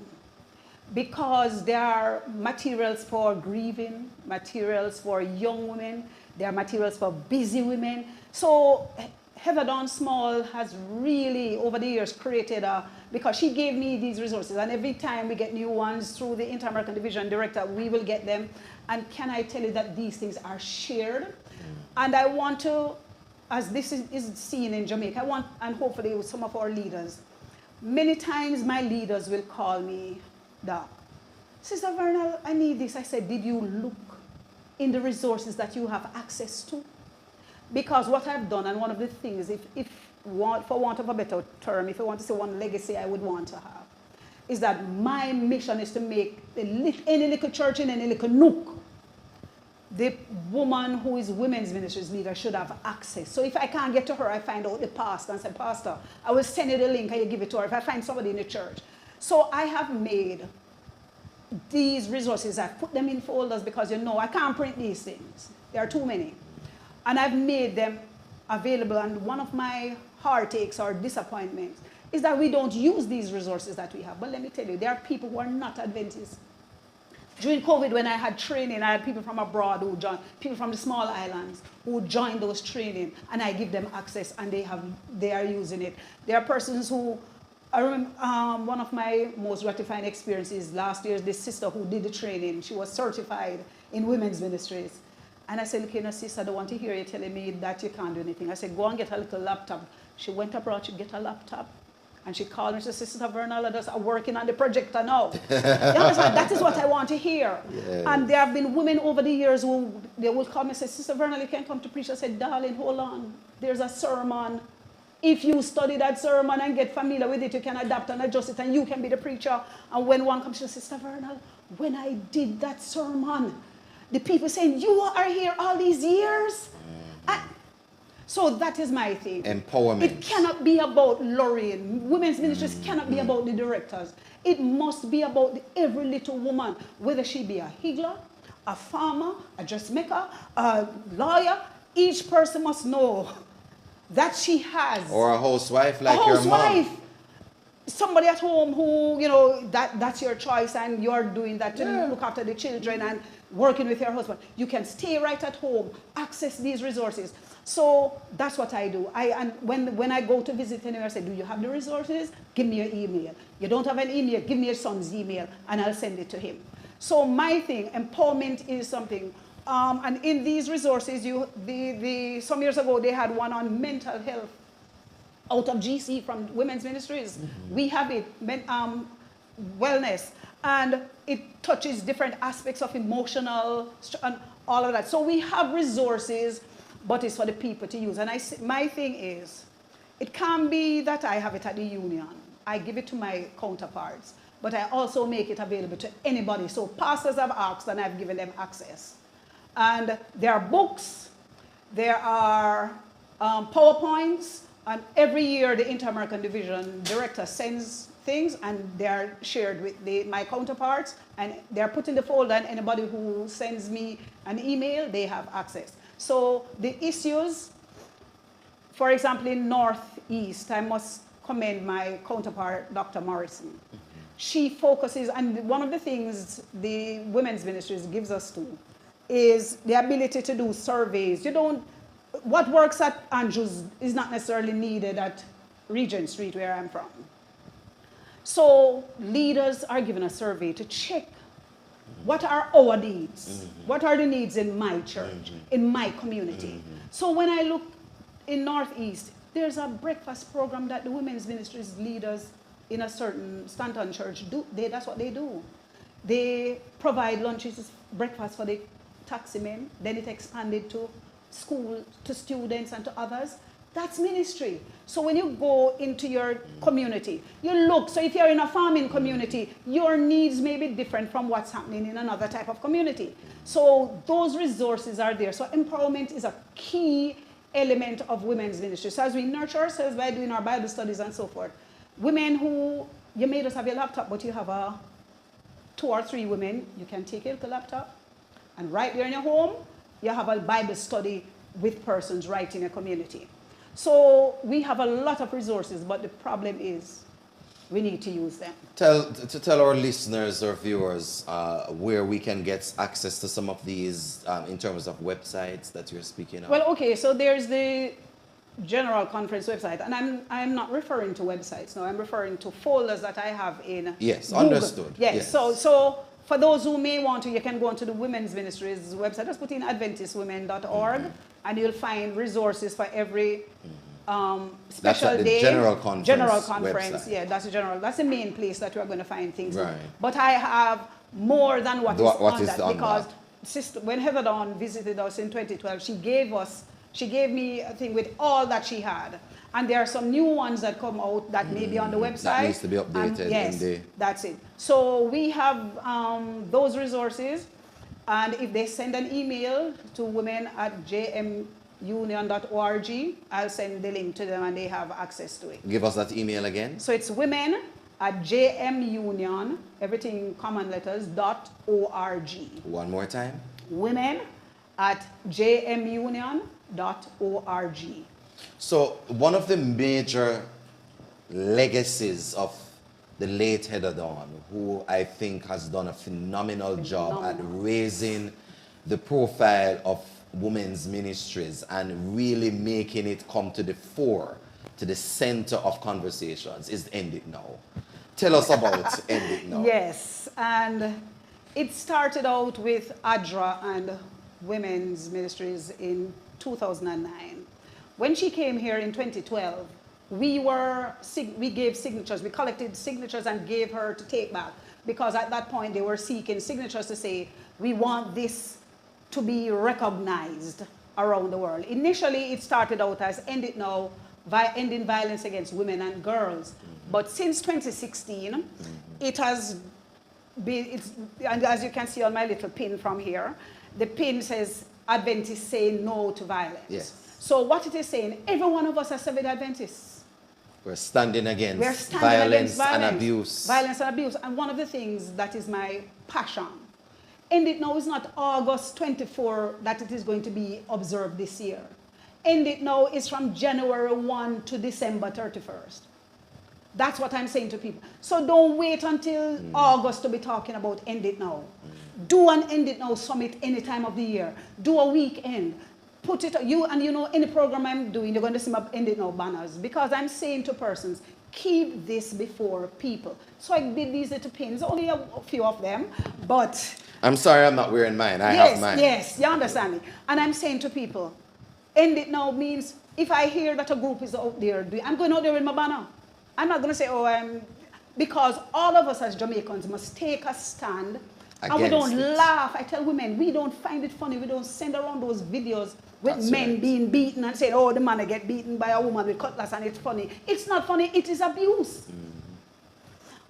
because there are materials for grieving, materials for young women, there are materials for busy women. So Heather Dawn Small has really, over the years, created because she gave me these resources, and every time we get new ones through the Inter-American Division Director, we will get them. And can I tell you that these things are shared? And I want to, as this is seen in Jamaica, I want, and hopefully with some of our leaders, many times my leaders will call me, Doc, Sister Vernal, I need this. I said, did you look in the resources that you have access to? Because what I've done, and one of the things, for want of a better term, if I want to say one legacy I would want to have, is that my mission is to make any little church in any little nook, the woman who is women's ministries leader should have access. So if I can't get to her, I find out the pastor and say, Pastor, I will send you the link and you give it to her if I find somebody in the church. So I have made these resources, I've put them in folders because, you know, I can't print these things. There are too many. And I've made them available. And one of my heartaches or disappointments is that we don't use these resources that we have. But let me tell you, there are people who are not Adventists. During COVID, when I had training, I had people from abroad who joined, people from the small islands who joined those training, and I give them access, and they are using it. There are persons who I remember one of my most gratifying experiences last year, this sister who did the training, she was certified in women's ministries. And I said, look, you know, sister, I don't want to hear you telling me that you can't do anything. I said, go and get a little laptop. She went abroad to get a laptop. And she called me and said, Sister Vernal, I just working on the projector now. You understand? That is what I want to hear. Yes. And there have been women over the years who they will call me and say, Sister Vernal, you can't come to preach. I said, darling, hold on. There's a sermon. If you study that sermon and get familiar with it, you can adapt and adjust it, and you can be the preacher. And when one comes to Sister Vernal, when I did that sermon, the people saying, you are here all these years? So that is my thing. Empowerment. It cannot be about Lorraine. Women's ministries cannot be about the directors. It must be about every little woman, whether she be a higgler, a farmer, a dressmaker, a lawyer. Each person must know that she has. Or a housewife like your mom. Somebody at home who, you know, that's your choice and you're doing that to look after the children and working with your husband. You can stay right at home, access these resources. So that's what I do. And when I go to visit anywhere, I say, do you have the resources? Give me your email. You don't have an email, give me your son's email and I'll send it to him. So my thing, empowerment is something. And in these resources, some years ago, they had one on mental health out of GC from women's ministries. We have it, wellness, and it touches different aspects of emotional and all of that. So we have resources, but it's for the people to use. And my thing is, it can be that I have it at the union. I give it to my counterparts, but I also make it available to anybody. So pastors have asked and I've given them access. And there are books, there are PowerPoints, and every year the Inter-American Division director sends things and they're shared with my counterparts and they're put in the folder, and anybody who sends me an email, they have access. So the issues, for example, in Northeast, I must commend my counterpart, Dr. Morrison. She focuses, and one of the things the women's ministries gives us to is the ability to do surveys. What works at Andrews is not necessarily needed at Regent Street, where I'm from. So leaders are given a survey to check what are our needs, what are the needs in my church, in my community. So when I look in Northeast, there's a breakfast program that the women's ministries leaders in a certain Stanton church do. That's what they do. They provide lunches, breakfast for the taxi men, then it expanded to school, to students and to others. That's ministry. So when you go into your community, you look, so if you're in a farming community, your needs may be different from what's happening in another type of community. So those resources are there. So empowerment is a key element of women's ministry. So as we nurture ourselves by doing our Bible studies and so forth, women who, you may just have your laptop, but you have 2 or 3 women, you can take your little laptop, and right there in your home, you have a Bible study with persons right in your community. So we have a lot of resources, but the problem is we need to use them. Tell our listeners or viewers where we can get access to some of these in terms of websites that you're speaking of. Well, okay, so there's the General Conference website, and I'm not referring to websites now. I'm referring to folders that I have in Yes, Google. understood. Yes. So for those who may want to, you can go onto the Women's Ministries website. Just put in AdventistWomen.org, and you'll find resources for every special day. General Conference. General Conference. Website. Yeah, that's the general. That's the main place that we're going to find things. Right. But I have more than what is on that, because that? When Heather Dawn visited us in 2012, she gave me a thing with all that she had. And there are some new ones that come out that may be on the website. That needs to be updated. And yes, that's it. So we have those resources. And if they send an email to women at jmunion.org, I'll send the link to them and they have access to it. Give us that email again. So it's women at jmunion, everything common letters, .org. One more time. Women at jmunion.org. So one of the major legacies of the late Heather Dawn, who I think has done a phenomenal job at raising the profile of women's ministries and really making it come to the fore to the center of conversations is End It Now. Tell us about End It Now. Yes, and it started out with ASTRA and Women's Ministries in 2009. When she came here in 2012, we gave signatures, we collected signatures and gave her to take back, because at that point they were seeking signatures to say, we want this to be recognized around the world. Initially, it started out as End It Now, ending violence against women and girls. But since 2016, it has been, and as you can see on my little pin from here, the pin says, Adventists say no to violence. Yes. So what it is saying, every one of us are Seventh Adventists. We're standing against violence and abuse. Violence and abuse. And one of the things that is my passion, End It Now is not August 24 that it is going to be observed this year. End It Now is from January 1 to December 31st. That's what I'm saying to people. So don't wait until August to be talking about End It Now. Do an End It Now summit any time of the year. Do a weekend. Put it, any program I'm doing, you're going to see my End It Now banners, because I'm saying to persons, keep this before people. So I did these little pins, only a few of them, but... I'm sorry I'm not wearing mine. I have mine. Yes, you understand me. And I'm saying to people, End It Now means if I hear that a group is out there, I'm going out there with my banner. I'm not going to say, because all of us as Jamaicans must take a stand. And we don't laugh. I tell women, we don't find it funny. We don't send around those videos with men being beaten and saying, oh, the man get beaten by a woman with cutlass and it's funny. It's not funny. It is abuse.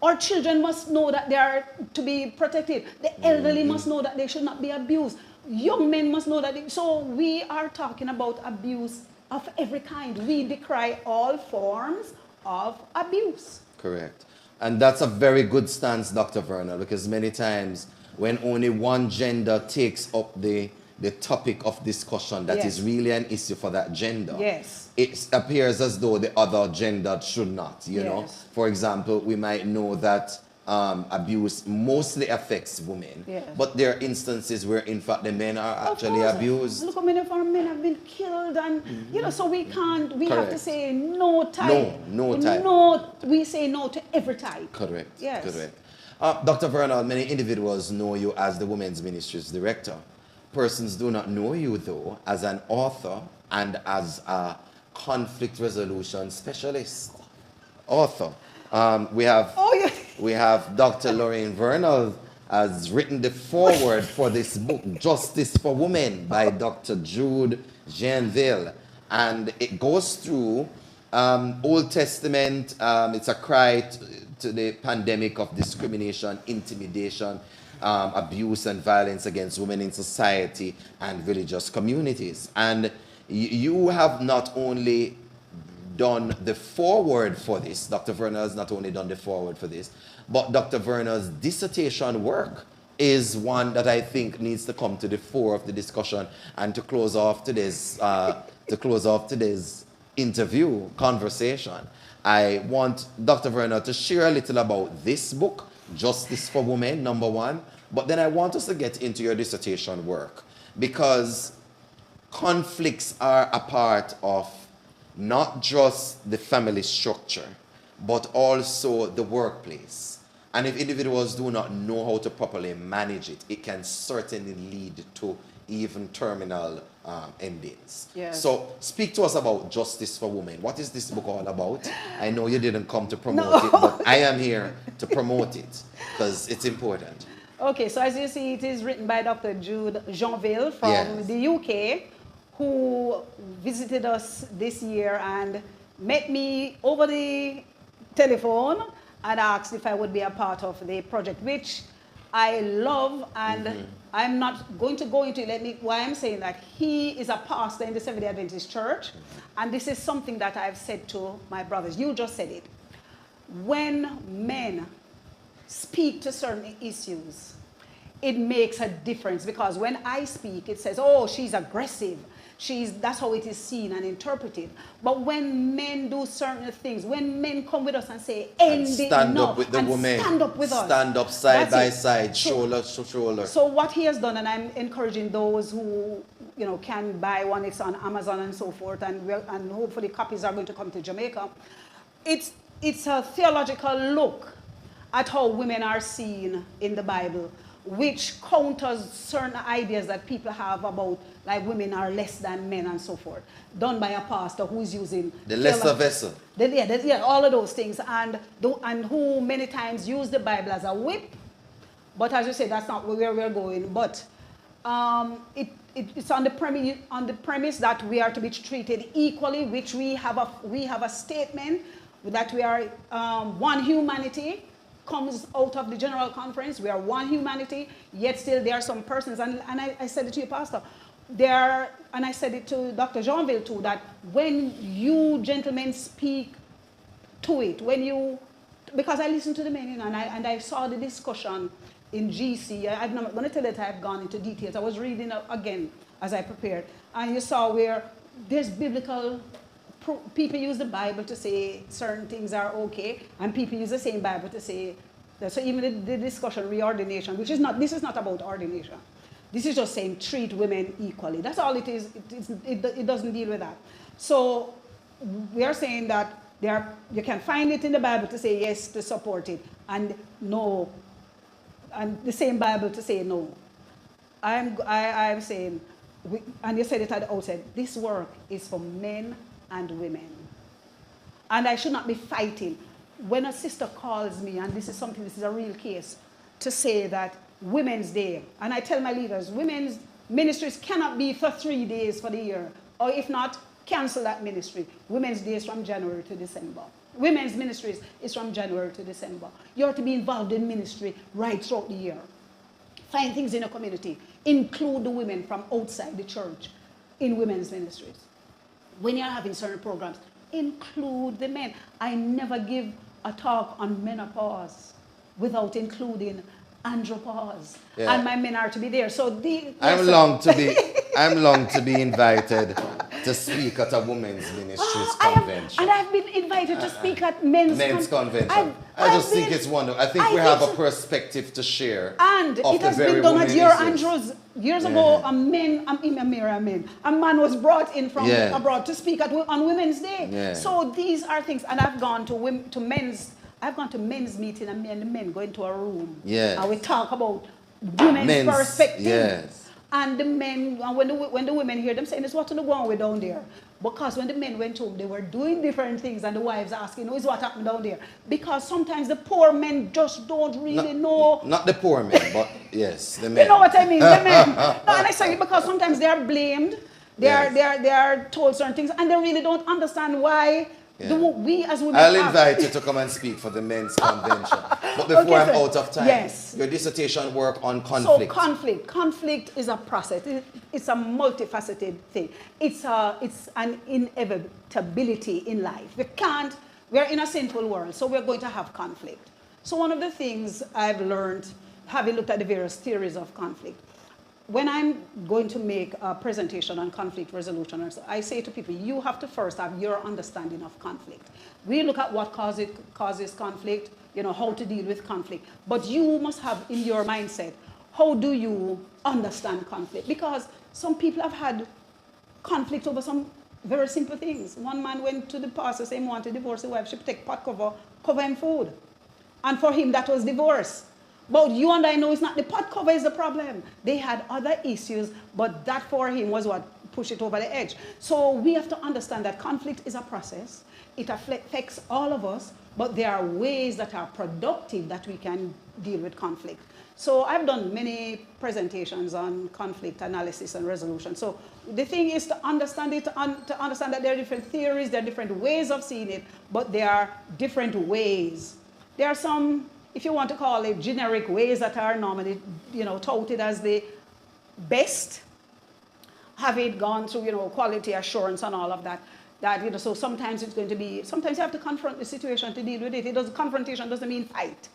Our children must know that they are to be protected. The elderly must know that they should not be abused. Young men must know that. So we are talking about abuse of every kind. We decry all forms of abuse. Correct. And that's a very good stance, Dr. Vernal, because many times when only one gender takes up the topic of discussion that is really an issue for that gender, it appears as though the other gender should not, you know. For example, we might know that abuse mostly affects women, but there are instances where, in fact, the men are actually abused. Look how many of our men have been killed, and you know, so we can't. We have to say no type. No type. No, we say no to every type. Correct. Yes. Correct. Dr. Vernal, many individuals know you as the Women's Ministries Director. Persons do not know you, though, as an author and as a conflict resolution specialist. Author. We have Dr. Lorraine Vernal has written the foreword for this book, Justice for Women, by Dr. Jude Janville. And it goes through Old Testament. It's a cry to the pandemic of discrimination, intimidation, abuse and violence against women in society and religious communities. And you have not only done the foreword for this, Dr. Vernal has not only done the foreword for this, but Dr. Vernal's dissertation work is one that I think needs to come to the fore of the discussion. And to close off today's interview, conversation, I want Dr. Vernal to share a little about this book, Justice for Women, number one, but then I want us to get into your dissertation work, because conflicts are a part of not just the family structure, but also the workplace. And if individuals do not know how to properly manage it, it can certainly lead to even terminal endings. Yes. So speak to us about Justice for Women. What is this book all about? I know you didn't come to promote it, but I am here to promote it because it's important. Okay, so as you see, it is written by Dr. Jude Janville from the UK, who visited us this year and met me over the telephone and asked if I would be a part of the project, which I love, and I'm not going to go into it. Why I'm saying that he is a pastor in the Seventh-day Adventist Church, and this is something that I've said to my brothers. You just said it. When men speak to certain issues, it makes a difference, because when I speak, it says, oh, she's aggressive. That's how it is seen and interpreted. But when men do certain things, when men come with us and say, end it now, stand up with the woman, stand up with us. Stand up side by side, So, shoulder to shoulder. So what he has done, and I'm encouraging those who can buy one, it's on Amazon and so forth, and hopefully copies are going to come to Jamaica. It's a theological look at how women are seen in the Bible, which counters certain ideas that people have about like women are less than men and so forth, done by a pastor who's using the lesser vessel. All of those things, and who many times use the Bible as a whip. But as you say, that's not where we're going. But it's on the premise that we are to be treated equally, which we have a statement that we are one humanity. Comes out of the General Conference. We are one humanity, yet still there are some persons, and I said it to you, Pastor, and I said it to Dr. Jeanville too, that when you gentlemen speak to it, because I listened to the men, and I saw the discussion in GC, I'm not going to tell you that I've gone into details. I was reading again as I prepared, and you saw where there's biblical people use the Bible to say certain things are okay, and people use the same Bible to say that. So even the discussion reordination, this is not about ordination. This is just saying treat women equally. That's all it is. It doesn't deal with that. So we are saying that you can find it in the Bible to say yes, to support it, and no, and the same Bible to say no. I'm saying, and you said it at the outset, this work is for men and women. And I should not be fighting. When a sister calls me, and this is a real case, to say that Women's Day, and I tell my leaders, women's ministries cannot be for 3 days for the year, or if not, cancel that ministry. Women's Day is from January to December. Women's ministries is from January to December. You have to be involved in ministry right throughout the year. Find things in a community. Include the women from outside the church in women's ministries. When you're having certain programs, include the men. I never give a talk on menopause without including andropause. Yeah. And my men are to be there. So I'm long to be invited to speak at a women's ministries convention. And I've been invited to speak at men's convention. I just think it's wonderful. I think we have a perspective to share. And it has been done at your Andrews. Years ago, a man was brought in from abroad to speak on Women's Day. Yeah. So these are things, and I've gone to men's meeting, and the men go into a room. Yes. And we talk about women's perspective. Yes. And the men, when the women hear them saying, "It's what on the ground we're down there." Because when the men went home, they were doing different things, and the wives asking, "Is what happened down there?" Because sometimes the poor men just don't really know. Not the poor men, but yes, the men. You know what I mean? The men. No, and I say it because sometimes they are blamed. They are told certain things, and they really don't understand why. Yeah. We as women. I'll invite you to come and speak for the men's convention. But before I'm out of time, your dissertation work on conflict. So conflict is a process. It's a multifaceted thing. It's an inevitability in life. We're in a sinful world, so we're going to have conflict. So one of the things I've learned, having looked at the various theories of conflict, when I'm going to make a presentation on conflict resolution, I say to people, you have to first have your understanding of conflict. We look at what causes conflict, how to deal with conflict. But you must have in your mindset, how do you understand conflict? Because some people have had conflict over some very simple things. One man went to the pastor saying he wanted to divorce his wife. She take pot cover him food. And for him, that was divorce. But you and I know it's not the pot cover is the problem. They had other issues, but that for him was what pushed it over the edge. So we have to understand that conflict is a process. It affects all of us, but there are ways that are productive that we can deal with conflict. So I've done many presentations on conflict analysis and resolution. So the thing is to understand it, to understand that there are different theories, there are different ways of seeing it, but there are different ways. There are some, if you want to call it, generic ways that are normally, touted as the best, having gone through, quality assurance and all of that. So sometimes it's going to be, sometimes you have to confront the situation to deal with it. Confrontation doesn't mean fight.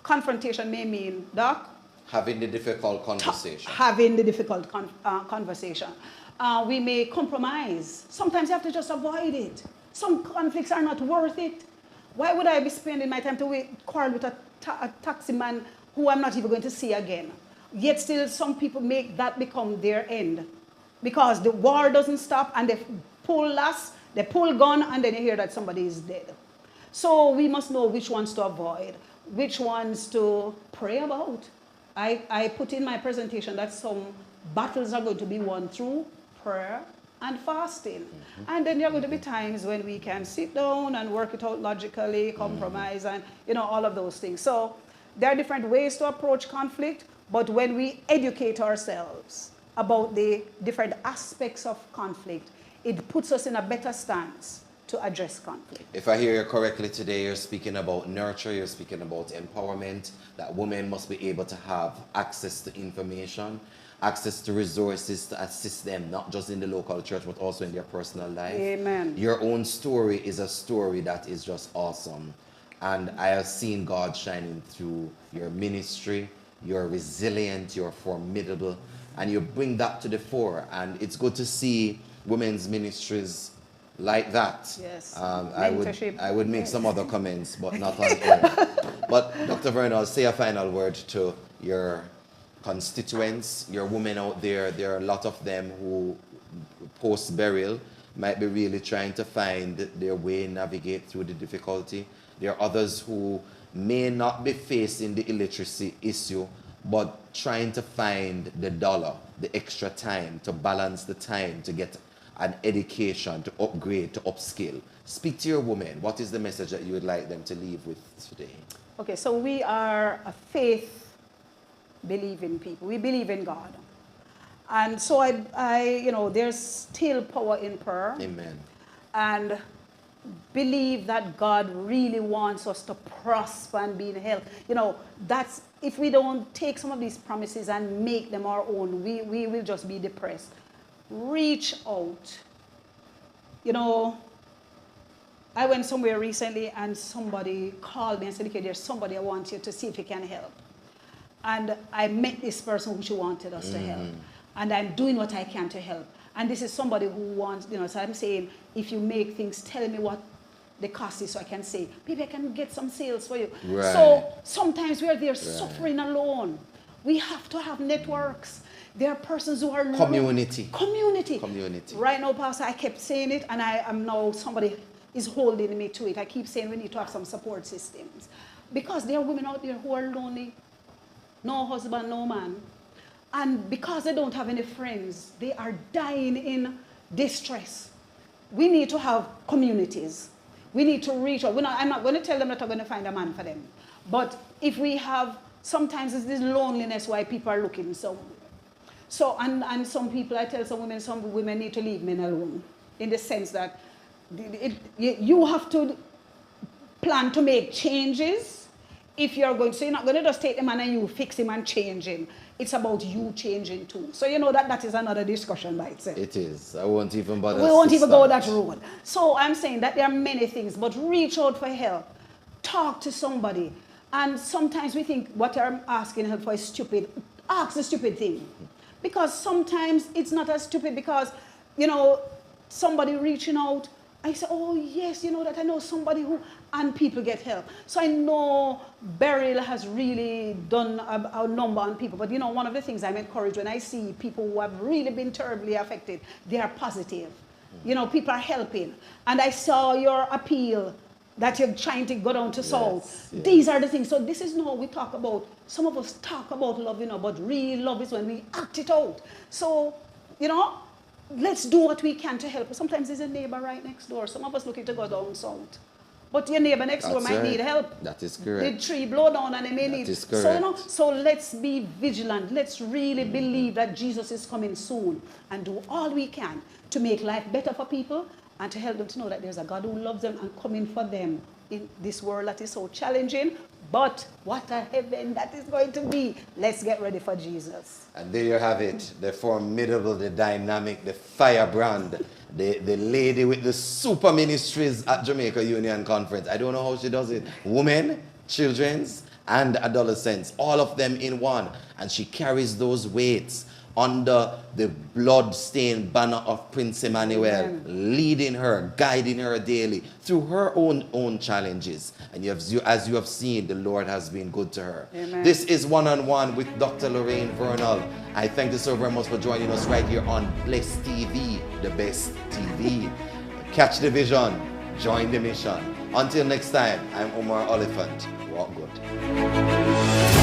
Confrontation may mean, Doc? Having the difficult conversation. Having the difficult conversation. We may compromise. Sometimes you have to just avoid it. Some conflicts are not worth it. Why would I be spending my time to quarrel with a taxi man who I'm not even going to see again? Yet still some people make that become their end. Because the war doesn't stop and they pull last, they pull gun, and then you hear that somebody is dead. So we must know which ones to avoid, which ones to pray about. I put in my presentation that some battles are going to be won through prayer and fasting. And then there are going to be times when we can sit down and work it out logically, compromise, and all of those things. So there are different ways to approach conflict, but when we educate ourselves about the different aspects of conflict, it puts us in a better stance to address conflict. If I hear you correctly today, you're speaking about nurture, you're speaking about empowerment, that women must be able to have access to information, access to resources to assist them, not just in the local church, but also in their personal life. Amen. Your own story is a story that is just awesome. And I have seen God shining through your ministry. You're resilient, you're formidable, and you bring that to the fore. And it's good to see women's ministries like that. Yes. I would make some other comments, but not on air. But Dr. Vernal, say a final word to your constituents, your women out there. There are a lot of them who post-burial might be really trying to find their way, navigate through the difficulty. There are others who may not be facing the illiteracy issue, but trying to find the dollar, the extra time, to balance the time, to get an education, to upgrade, to upskill. Speak to your women. What is the message that you would like them to leave with today? Okay, so we are a faith-believing people. We believe in God. And so there's still power in prayer. Amen. And believe that God really wants us to prosper and be in health. That's, if we don't take some of these promises and make them our own, we will just be depressed. Reach out. I went somewhere recently and somebody called me and said, okay, there's somebody I want you to see if you can help. And I met this person who she wanted us to help. And I'm doing what I can to help. And this is somebody who wants, so I'm saying, if you make things, tell me what the cost is so I can say, maybe I can get some sales for you. Right. So sometimes we are there suffering alone. We have to have networks. There are persons who are Community. Community. Right now, Pastor, I kept saying it, and I am now, somebody is holding me to it. I keep saying we need to have some support systems. Because there are women out there who are lonely, no husband, no man. And because they don't have any friends, they are dying in distress. We need to have communities. We need to reach out. I'm not going to tell them that I'm going to find a man for them. But if we have, sometimes it's this loneliness why people are looking somewhere. So, and some people, I tell some women need to leave men alone. In the sense that you have to plan to make changes. If you're going to, so you're not going to just take the man and you fix him and change him. It's about you changing too. So that is another discussion by itself. It is. I won't even bother. We won't even go that road. So I'm saying that there are many things, but reach out for help. Talk to somebody. And sometimes we think what I'm asking help for is stupid. Ask the stupid thing. Because sometimes it's not as stupid because, somebody reaching out, I say, oh yes, that I know somebody who, and people get help. So I know burial has really done a number on people. But one of the things I'm encouraged when I see people who have really been terribly affected, they are positive. People are helping. And I saw your appeal that you're trying to go down to South. Yes. These are the things. So this is how we talk about, some of us talk about love, but real love is when we act it out. So, let's do what we can to help. Sometimes there's a neighbor right next door. Some of us looking to go down South. But your neighbor next door might need help. That is correct. The tree blow down and they may need. That is correct. So let's be vigilant. Let's really believe that Jesus is coming soon and do all we can to make life better for people and to help them to know that there's a God who loves them and coming for them in this world that is so challenging. But what a heaven that is going to be. Let's get ready for Jesus. And there you have it. The formidable, the dynamic, the firebrand, the lady with the super ministries at Jamaica Union Conference. I don't know how she does it. Women, children's, and adolescents. All of them in one. And she carries those weights. under the blood-stained banner of Prince Emmanuel, Amen. leading her, guiding her daily through her own challenges. And as you have seen, the Lord has been good to her. Amen. This is One-on-One with Dr. Lorraine Vernal. I thank you so very much for joining us right here on Bless TV, the best TV. Catch the vision, join the mission. Until next time, I'm Omar Oliphant. Walk good.